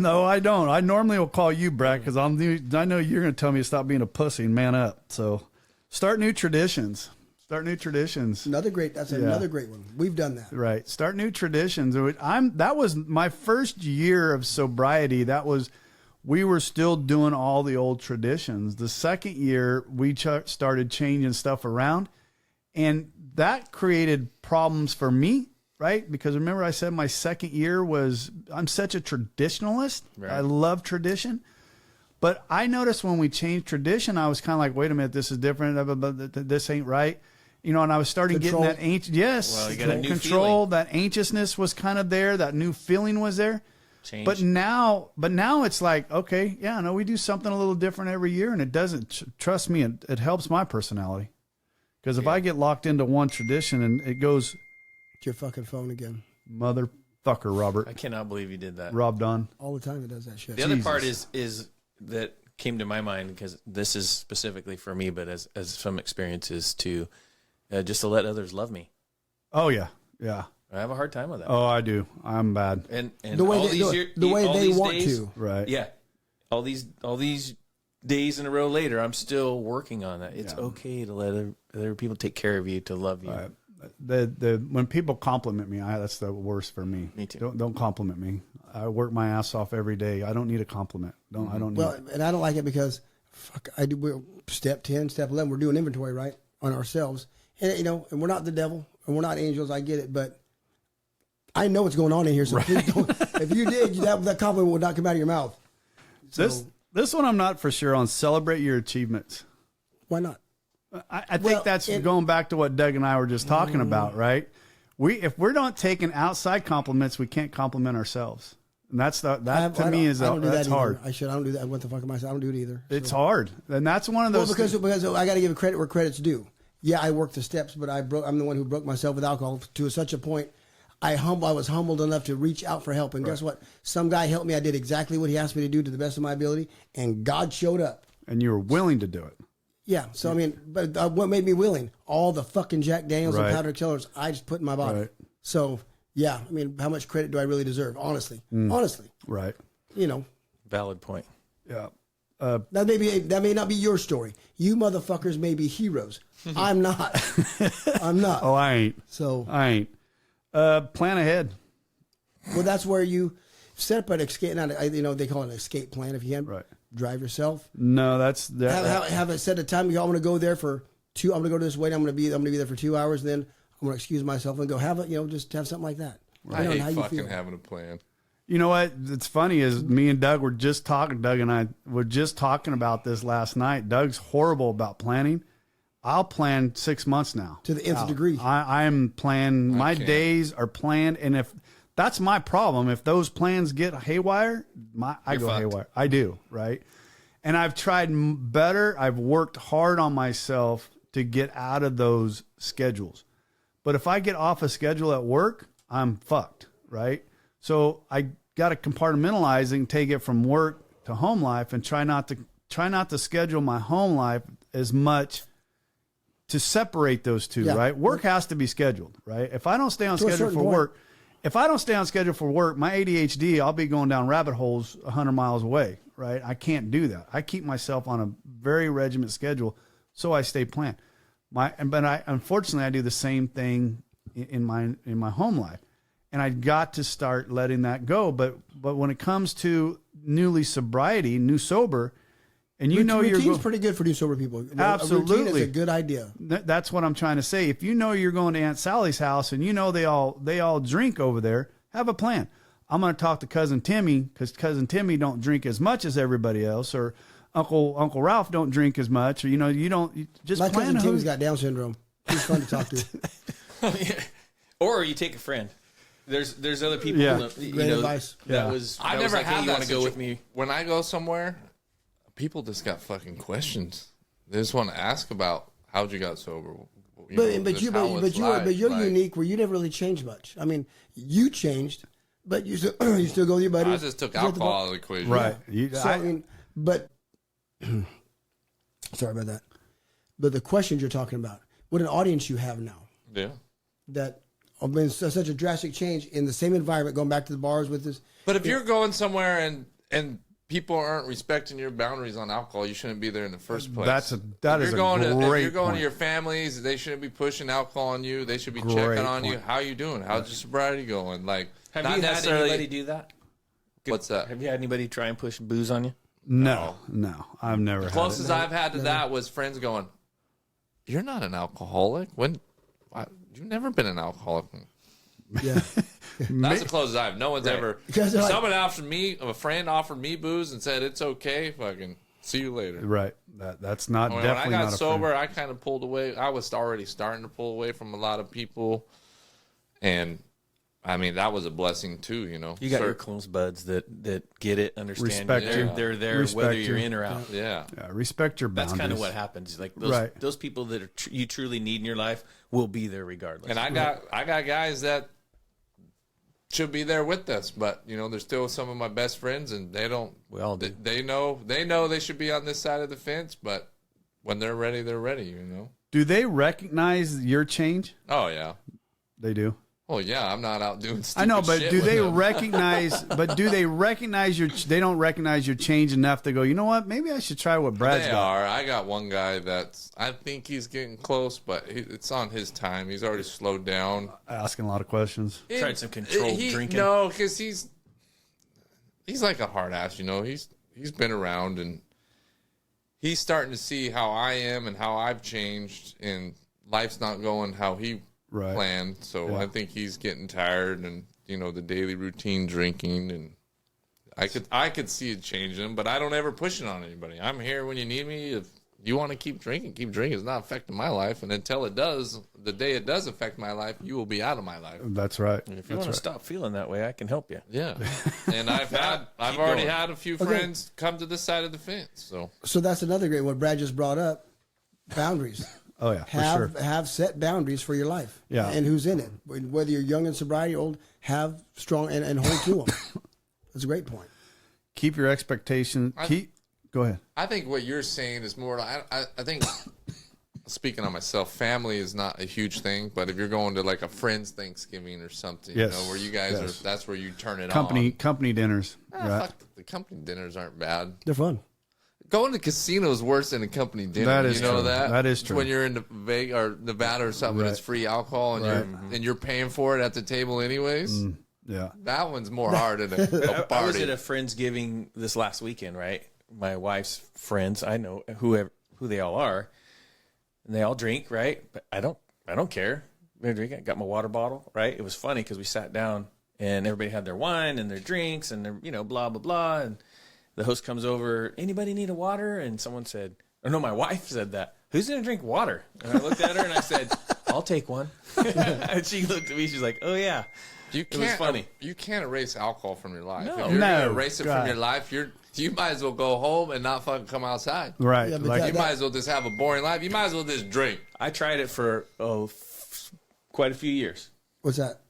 No, I don't. I normally will call you, Brad, because I know you're going to tell me to stop being a pussy and man up. So start new traditions. Start new traditions. Another great one. We've done that. Right. Start new traditions. That was my first year of sobriety. We were still doing all the old traditions. The second year, we started changing stuff around, and that created problems for me, right? Because remember I said my second year I'm such a traditionalist. Right. I love tradition. But I noticed when we changed tradition, I was kind of like, wait a minute, this is different. This ain't right. And I was starting getting that ancient, well, you got a new control, feeling. that anxiousness was kind of there. That new feeling was there. Change. But now it's like, okay, yeah, no, we do something a little different every year, and it doesn't, trust me, it helps my personality. Because if I get locked into one tradition and it goes, It's your fucking phone again. Motherfucker, Robert. I cannot believe you did that. Rob Don. All the time it does that shit. The other part is that came to my mind, because this is specifically for me, but as some experiences to just to let others love me. Oh yeah, yeah. I have a hard time with that. Oh, I do. I'm bad. And the way they want days, to. Right. Yeah. All these days in a row later, I'm still working on that. It's okay to let other people take care of you, to love you. Right. When people compliment me, that's the worst for me. Me too. Don't compliment me. I work my ass off every day. I don't need a compliment. I don't need it. And I don't like it because we're step 10, step 11, we're doing inventory, right, on ourselves. And and we're not the devil and we're not angels. I get it, but I know what's going on in here. So please don't, if you did, that compliment would not come out of your mouth. So, this one I'm not for sure on. Celebrate your achievements. Why not? I think that's going back to what Doug and I were just talking about, right? If we're not taking outside compliments, we can't compliment ourselves. And that's hard. I don't do that. What the fuck am I saying? I don't do it either. It's hard. And that's one of those because I got to give credit where credit's due. Yeah, I worked the steps, but I'm the one who broke myself with alcohol to such a point. I was humbled enough to reach out for help. And guess what? Some guy helped me. I did exactly what he asked me to do to the best of my ability, and God showed up. And you were willing to do it. Yeah. So, but what made me willing? All the fucking Jack Daniels and powdered killers I just put in my body. Right. So, yeah, how much credit do I really deserve? Honestly. Right. Valid point. Yeah. That may not be your story. You motherfuckers may be heroes. I'm not. I'm not. Oh, I ain't. So I ain't. Plan ahead. Well, that's where you set up an escape. They call it an escape plan. If you can drive yourself. No, that's have it set a time. I'm going to go there for 2. I'm going to go to this wedding. I'm going to be there for 2 hours. Then I'm going to excuse myself and go have it. Just have something like that. Right. I hate fucking having a plan. You know what? It's funny is me and Doug were just talking. Doug and I were just talking about this last night. Doug's horrible about planning. I'll plan 6 months now to the nth degree. I am planning. My days are planned, and if that's my problem, if those plans get haywire, I go haywire. I do, right? And I've tried better. I've worked hard on myself to get out of those schedules. But if I get off a schedule at work, I'm fucked, right? So I got to compartmentalize and take it from work to home life, and try not to schedule my home life as much to separate those two, right? Work has to be scheduled, right? If I don't stay on schedule for work, my ADHD, I'll be going down rabbit holes 100 miles away, right? I can't do that. I keep myself on a very regiment schedule, so I stay planned. Unfortunately, I do the same thing in my home life. And I got to start letting that go. But when it comes to new sober, and routine's pretty good for new sober people. Absolutely, a routine is a good idea. That's what I'm trying to say. If you're going to Aunt Sally's house and they all drink over there, have a plan. I'm going to talk to Cousin Timmy, because Cousin Timmy don't drink as much as everybody else, or Uncle Ralph don't drink as much, or you just my plan. Cousin Timmy's got Down syndrome. He's fun to talk to. Or you take a friend. There's other people. Great advice. I never had you want to go with me when I go somewhere. People just got fucking questions. They just want to ask about how'd you got sober. But you're unique where you never really changed much. You changed, but you still go with your buddies. I just took alcohol out of the equation, right? Sorry about that. But the questions you're talking about, what an audience you have now. Yeah. That have been such a drastic change in the same environment, going back to the bars with this. But if you're going somewhere and people aren't respecting your boundaries on alcohol, you shouldn't be there in the first place. That is a If you're going point. to your families, they shouldn't be pushing alcohol on you. They should be Great checking on point. you. How you doing? How's your sobriety going? Like, Have not you had necessarily. anybody do that? What's that? Have you had anybody try and push booze on you? No, I've never had Closest it. I've had to that was friends going, "You're not an alcoholic. You've never been an alcoholic." Yeah. That's the closest I've. No one's ever. Because they're like- Someone offered me, a friend offered me booze and said it's okay. Fucking see you later. Right. That's not When I definitely got not a sober, friend. I kind of pulled away. I was already starting to pull away from a lot of people, and I mean that was a blessing too. You know, You got your close buds that get it, understand. Respect you. you. They're there Respect whether you. you're in or out. yeah. Yeah, respect your That's boundaries. kind of what happens. Like those, Right. those people that are you truly need in your life will be there regardless. And I got guys that should be there with us, but you know, they're still some of my best friends, and they don't. We all do. They know they should be on this side of the fence, but when they're ready, they're ready. You know. Do they recognize your change? Oh yeah. They do. Oh yeah. I'm not out doing. I know, stupid but shit do with they them. recognize? But do they recognize your? They don't recognize your change enough to go. You know what? Maybe I should try what Brad's They got. are. I got one guy that's. I think he's getting close, but it's on his time. He's already slowed down. Asking a lot of questions. Tried some controlled drinking. No, because he's like a hard ass. You know, he's been around and he's starting to see how I am and how I've changed, and life's not going how he Right. planned. So Yeah. I think he's getting tired, and you know, the daily routine drinking, and I could see it changing, but I don't ever push it on anybody. I'm here when you need me. If you want to keep drinking, keep drinking. It's not affecting my life, and until it does, the day it does affect my life, you will be out of my life. That's right. If you want to stop feeling that way, I can help you. Yeah, and I've already going. had a few friends come to this side of the fence. So that's another great what Brad just brought up. Boundaries. Oh yeah, for sure. Have set boundaries for your life. Yeah. And who's in it. Whether you're young in sobriety or old, have strong and hold to them. That's a great point. Keep your expectations. Go ahead. I think what you're saying is more. I think speaking on myself, family is not a huge thing, but if you're going to like a friend's Thanksgiving or something, Yes. you know, where you guys Yes. are, that's where you turn it Company dinners. on. Right. Fuck, the company dinners aren't bad. They're fun. Going to casino is worse than a company dinner. That is you know true. that? That is true. When you're in Vegas or Nevada or something, Right. it's free alcohol and you're paying for it at the table anyways. Yeah. That one's more hard than a I was party. at a Friendsgiving this last weekend, right? My wife's friends, I know who they all are, and they all drink, right? But I don't care. They're drinking. I got my water bottle, right? It was funny because we sat down and everybody had their wine and their drinks and their, blah, blah, blah. And the host comes over, anybody need a water? And someone said, or no, my wife said that. Who's going to drink water? And I looked at her and I said, I'll take one. And she looked at me. She's like, oh, yeah. You It was funny. You can't erase alcohol from your life. No. If you're No, gonna erase it God. from your life, you might as well go home and not fucking come outside. Right. Yeah, but like You might as well just have a boring life. You might as well just drink. I tried it for quite a few years. What's that?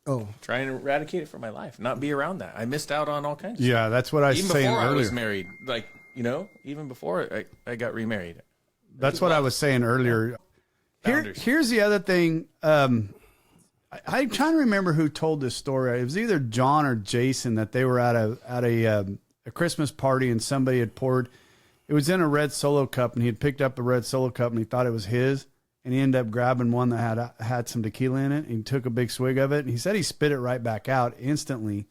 Oh, Trying to eradicate it from my life, not be around that. I missed out on all kinds of yeah, that's what I was even saying before I earlier. was married. Like, even before I got remarried. That's what I was saying earlier. Boundaries. Here's the other thing. I'm trying to remember who told this story. It was either John or Jason that they were at a Christmas party and somebody had poured. It was in a red Solo cup, and he had picked up a red Solo cup and he thought it was his, and he ended up grabbing one that had some tequila in it. And he took a big swig of it, and he said he spit it right back out instantly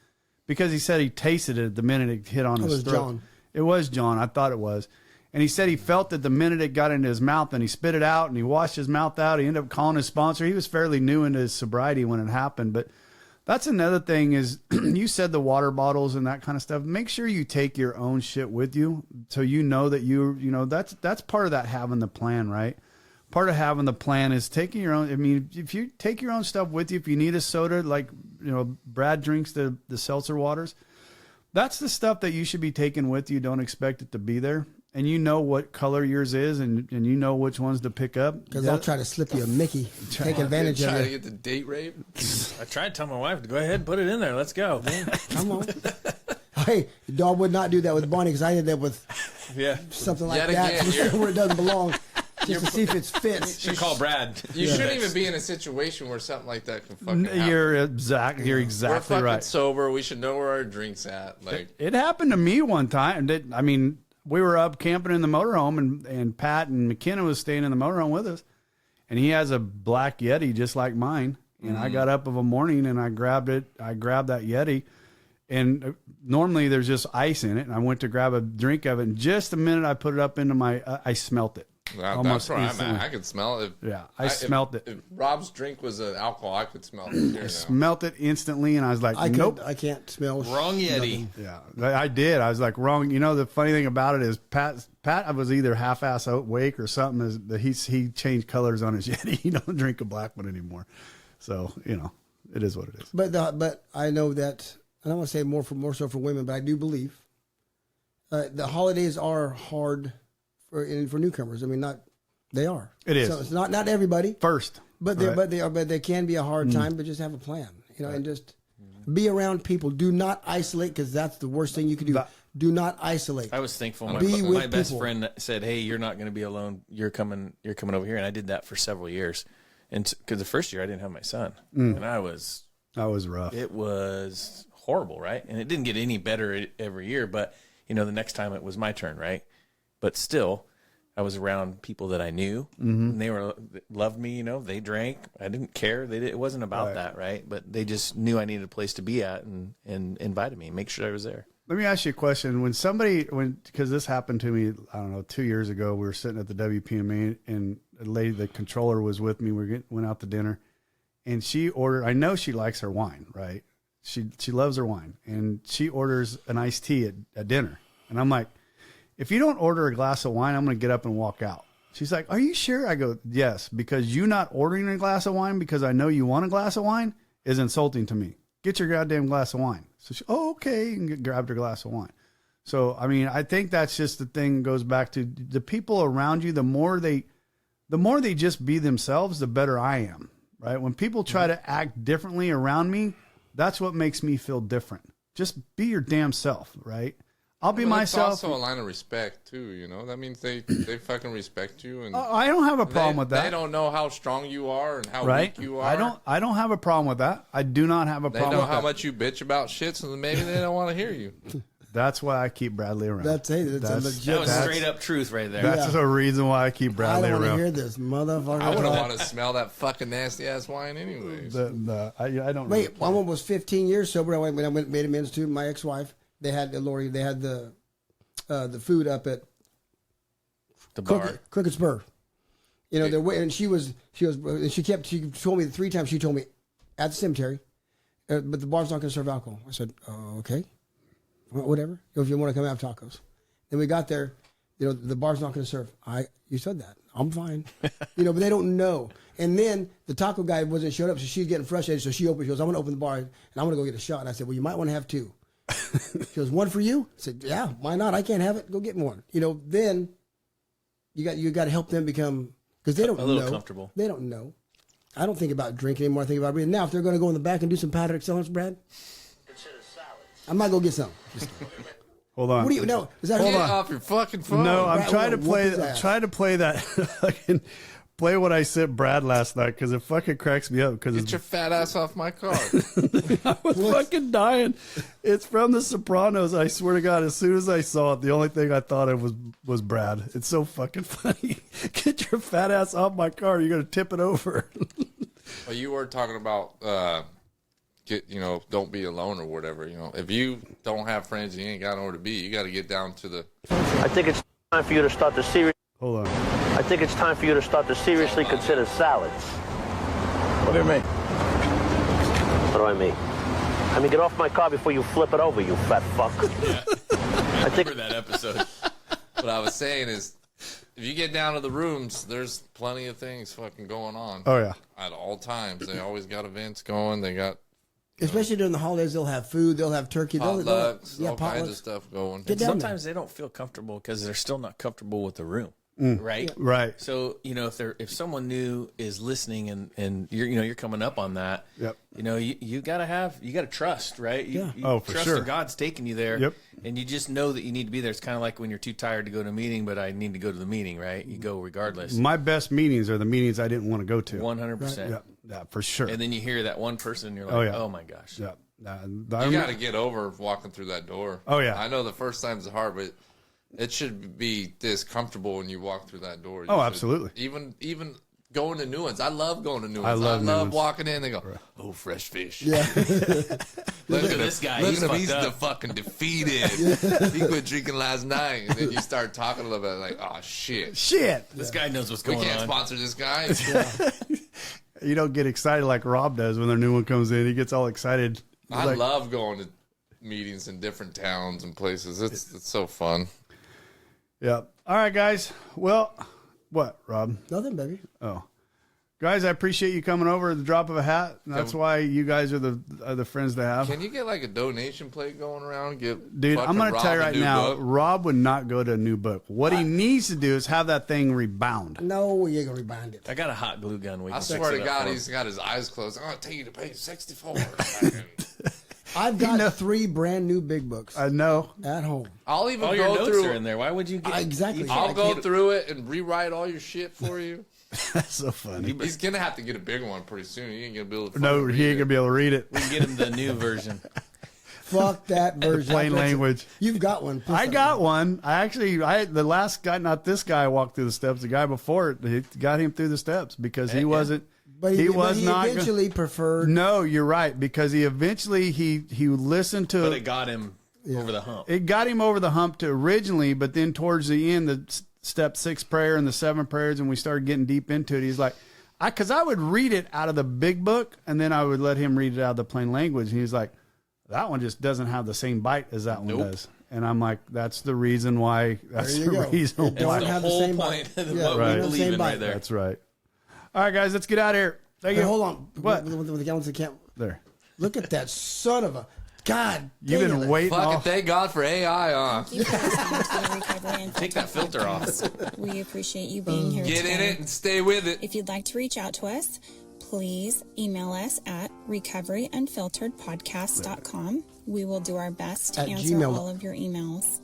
because he said he tasted it the minute it hit on his was throat. John. It was John. I thought it was. And he said he felt it the minute it got into his mouth, and he spit it out and he washed his mouth out. He ended up calling his sponsor. He was fairly new into his sobriety when it happened. But that's another thing is you said the water bottles and that kind of stuff. Make sure you take your own shit with you so you know that that's part of that having the plan, right? Part of having the plan is taking your own. I mean, if you take your own stuff with you, if you need a soda, like, Brad drinks the seltzer waters, that's the stuff that you should be taking with you. Don't expect it to be there. And you know what color yours is, and you know which ones to pick up. because I'll try to slip you a Mickey. Take advantage of Trying to it. get the date rape. I tried to tell my wife to go ahead, put it in there. Let's go. Come on. Hey, dog would not do that with Bonnie because I did that with Yeah. something like Yet that again, you're- where it doesn't belong. just to see if it fits. Should call Brad. You shouldn't even be in a situation where something like that can fucking happen. You're exactly We're fucking right. sober. We should know where our drink's at. Like, It happened to me one time. I mean, we were up camping in the motorhome, and Pat and McKenna was staying in the motorhome with us, and he has a black Yeti just like mine. And I got up of a morning and I grabbed it. I grabbed that Yeti, and normally there's just ice in it. And I went to grab a drink of it, and just the minute I put it up into my, I smelt it. that's where I'm at. I could smell it. I smelled it. If Rob's drink was an alcohol, I could smell it. I smelt it instantly, and I was like, nope. I can't smell. Wrong Yeti. Yeah, I did. I was like, wrong. You know, the funny thing about it is Pat was either half-ass awake or something. Is that he changed colors on his Yeti. He don't drink a black one anymore. So, you know, it is what it is. But I know that, I don't want to say more so for women, but I do believe the holidays are hard for newcomers. I mean, they are. It is. So it's not everybody. First. But they can be a hard time, but just have a plan, you know, and just be around people. Do not isolate, because that's the worst thing you can do. Do not isolate. I was thankful. Be with My best people. friend said, "Hey, you're not going to be alone. You're coming over here." And I did that for several years. And because the first year I didn't have my son, and That was rough. it was horrible, right? And it didn't get any better every year. But you know, the next time it was my turn, right? But still, I was around people that I knew, and they loved me. You know, they drank. I didn't care. It wasn't about that, right? But they just knew I needed a place to be at, and invited me, make sure I was there. Let me ask you a question. Because this happened to me, I don't know, 2 years ago, we were sitting at the WPMA, and a lady, the controller, was with me. Went out to dinner, and she ordered, I know she likes her wine, right? She loves her wine, and she orders an iced tea at dinner. And I'm like, if you don't order a glass of wine, I'm going to get up and walk out. She's like, are you sure? I go, yes, because you not ordering a glass of wine because I know you want a glass of wine is insulting to me. Get your goddamn glass of wine. So she, okay, and grabbed her glass of wine. So, I mean, I think that's just the thing, goes back to the people around you. The more they just be themselves, the better I am, right? When people try to act differently around me, that's what makes me feel different. Just be your damn self, right? I'll be myself. It's also a line of respect too, you know. That means they fucking respect you, and I don't have a problem with that. They don't know how strong you are and how right? weak you are. I don't have a problem with that. I do not have a problem. They know with how that. much you bitch about shit, so maybe they don't want to hear you. That's why I keep Bradley around. That's a legit. That was straight up truth right there. That's the reason why I keep Bradley I don't around. want to hear this, motherfucker. I wouldn't want to smell that fucking nasty ass wine, anyways. I don't. Wait, my one was 15 years sober. When I made amends to my ex-wife. They had Lori. They had the food up at The bar. Crooked Spur. You know, they're waiting. And she told me 3 times. She told me at the cemetery, but the bar's not going to serve alcohol. I said, okay, whatever. If you want to come have tacos. Then we got there. You know, the bar's not going to serve. You said that. I'm fine. You know, but they don't know. And then the taco guy wasn't showed up, so she's getting frustrated. So she goes, I'm going to open the bar and I'm going to go get a shot. And I said, well, you might want to have 2. She goes, 1 for you? I said, yeah, why not? I can't have it. Go get me one. You know, then you got to help them become, because they don't know. A little comfortable. They don't know. I don't think about drinking anymore. I think about breathing. Now, if they're going to go in the back and do some powdered excellence, Brad, I might go get some. Hold on. What do you know? Is that Get off your fucking phone. No, I'm Brad, trying to whoop play. his I'm ass. trying to play that. Fucking play what I sent Brad last night because it fucking cracks me up. Because Get your fat ass off my car. I was fucking dying. It's from The Sopranos. I swear to God, as soon as I saw it, the only thing I thought of was Brad. It's so fucking funny. Get your fat ass off my car. You're gonna tip it over. Well, you were talking about don't be alone or whatever. You know, if you don't have friends, you ain't got nowhere to be. You got to get down to the. I think it's time for you to start to Hold on. I think it's time for you to start to seriously consider salads. What do you mean? What do I mean? I mean, get off my car before you flip it over, you fat fuck. Yeah. I remember that episode. What I was saying is, if you get down to the rooms, there's plenty of things fucking going on. Oh yeah. At all times, they always got events going. They got Especially during the holidays, they'll have food, they'll have turkey, potlucks, all potlucks. kinds of stuff going. Get down Sometimes they don't feel comfortable because they're still not comfortable with the room. right? Yeah. Right. So, if someone new is listening and you're coming up on that, Yep. you gotta trust, right? Yeah. You For trust sure. that God's taking you there. Yep. And you just know that you need to be there. It's kind of like when you're too tired to go to a meeting, but I need to go to the meeting, right? You go regardless. My best meetings are the meetings I didn't want to go to. 100%. Yeah, for sure. And then you hear that one person and you're like, oh my gosh. Yeah. You got to get over walking through that door. Oh, yeah. I know the first time's hard, but it should be this comfortable when you walk through that door. Absolutely. Even going to new ones. I love going to new I ones. love new ones. walking in. They go, oh, fresh fish. Yeah. Look at this guy. Look He's at him. He's fucked the up. fucking defeated. He quit drinking last night. And then you start talking a little bit like, oh, shit. This guy knows what's We going can't on. sponsor this guy. You don't get excited like Rob does when their new one comes in. He gets all excited. I Like, love going to meetings in different towns and places. It's so fun. yeah. All right, guys. Well, what, Rob? Nothing, baby. Oh, guys, I appreciate you coming over at the drop of a hat. That's why you guys are the friends to have. Can you get like a donation plate going around? Dude, I'm going to Rob tell you a right new now, book? Rob would not go to a new book. What he needs to do is have that thing rebound. No, you ain't gonna rebind it. I got a hot glue gun. We I can fix swear it to up God, for him. he's got his eyes closed. I'm going to take you to page 64. I've got 3 brand new big books I know. at home. I'll even All your go notes through. are in there. Why would you get Exactly. I'll go through it and rewrite all your shit for you. That's so funny. He's going to have to get a bigger one pretty soon. He ain't going to be able to. No, fucking he read ain't going to it. be able to read it. We can get him the new version. Fuck that version. Plain language. You've got one. I got one. The last guy, not this guy, walked through the steps. The guy before it, he got him through the steps because he wasn't. But he was not. eventually preferred. No, you're right, because he eventually he listened to. But it got him over the hump. It got him over the hump to originally, but then towards the end, the step 6 prayer and the 7 prayers, and we started getting deep into it. He's like, because I would read it out of the big book, and then I would let him read it out of the plain language. And he's like, that one just doesn't have the same bite as that one does. And I'm like, that's the reason why. That's There the you go. reason It don't why. the have the whole same point bite. of Yeah, what right. we the believe same in bite. right there. That's right. All right, guys, let's get out of here. Thank Hey, you. hold on. What? With the gallons can't. There. Look at that son of a. God. You've dang been it. waiting. Fucking all- thank God for AI, huh? Thank you for listening to the Recovery Unfiltered Take that filter off. Podcast. We appreciate you being here Get today. in it and stay with it. If you'd like to reach out to us, please email us at recoveryunfilteredpodcast.com. We will do our best to At answer Gmail. all of your emails.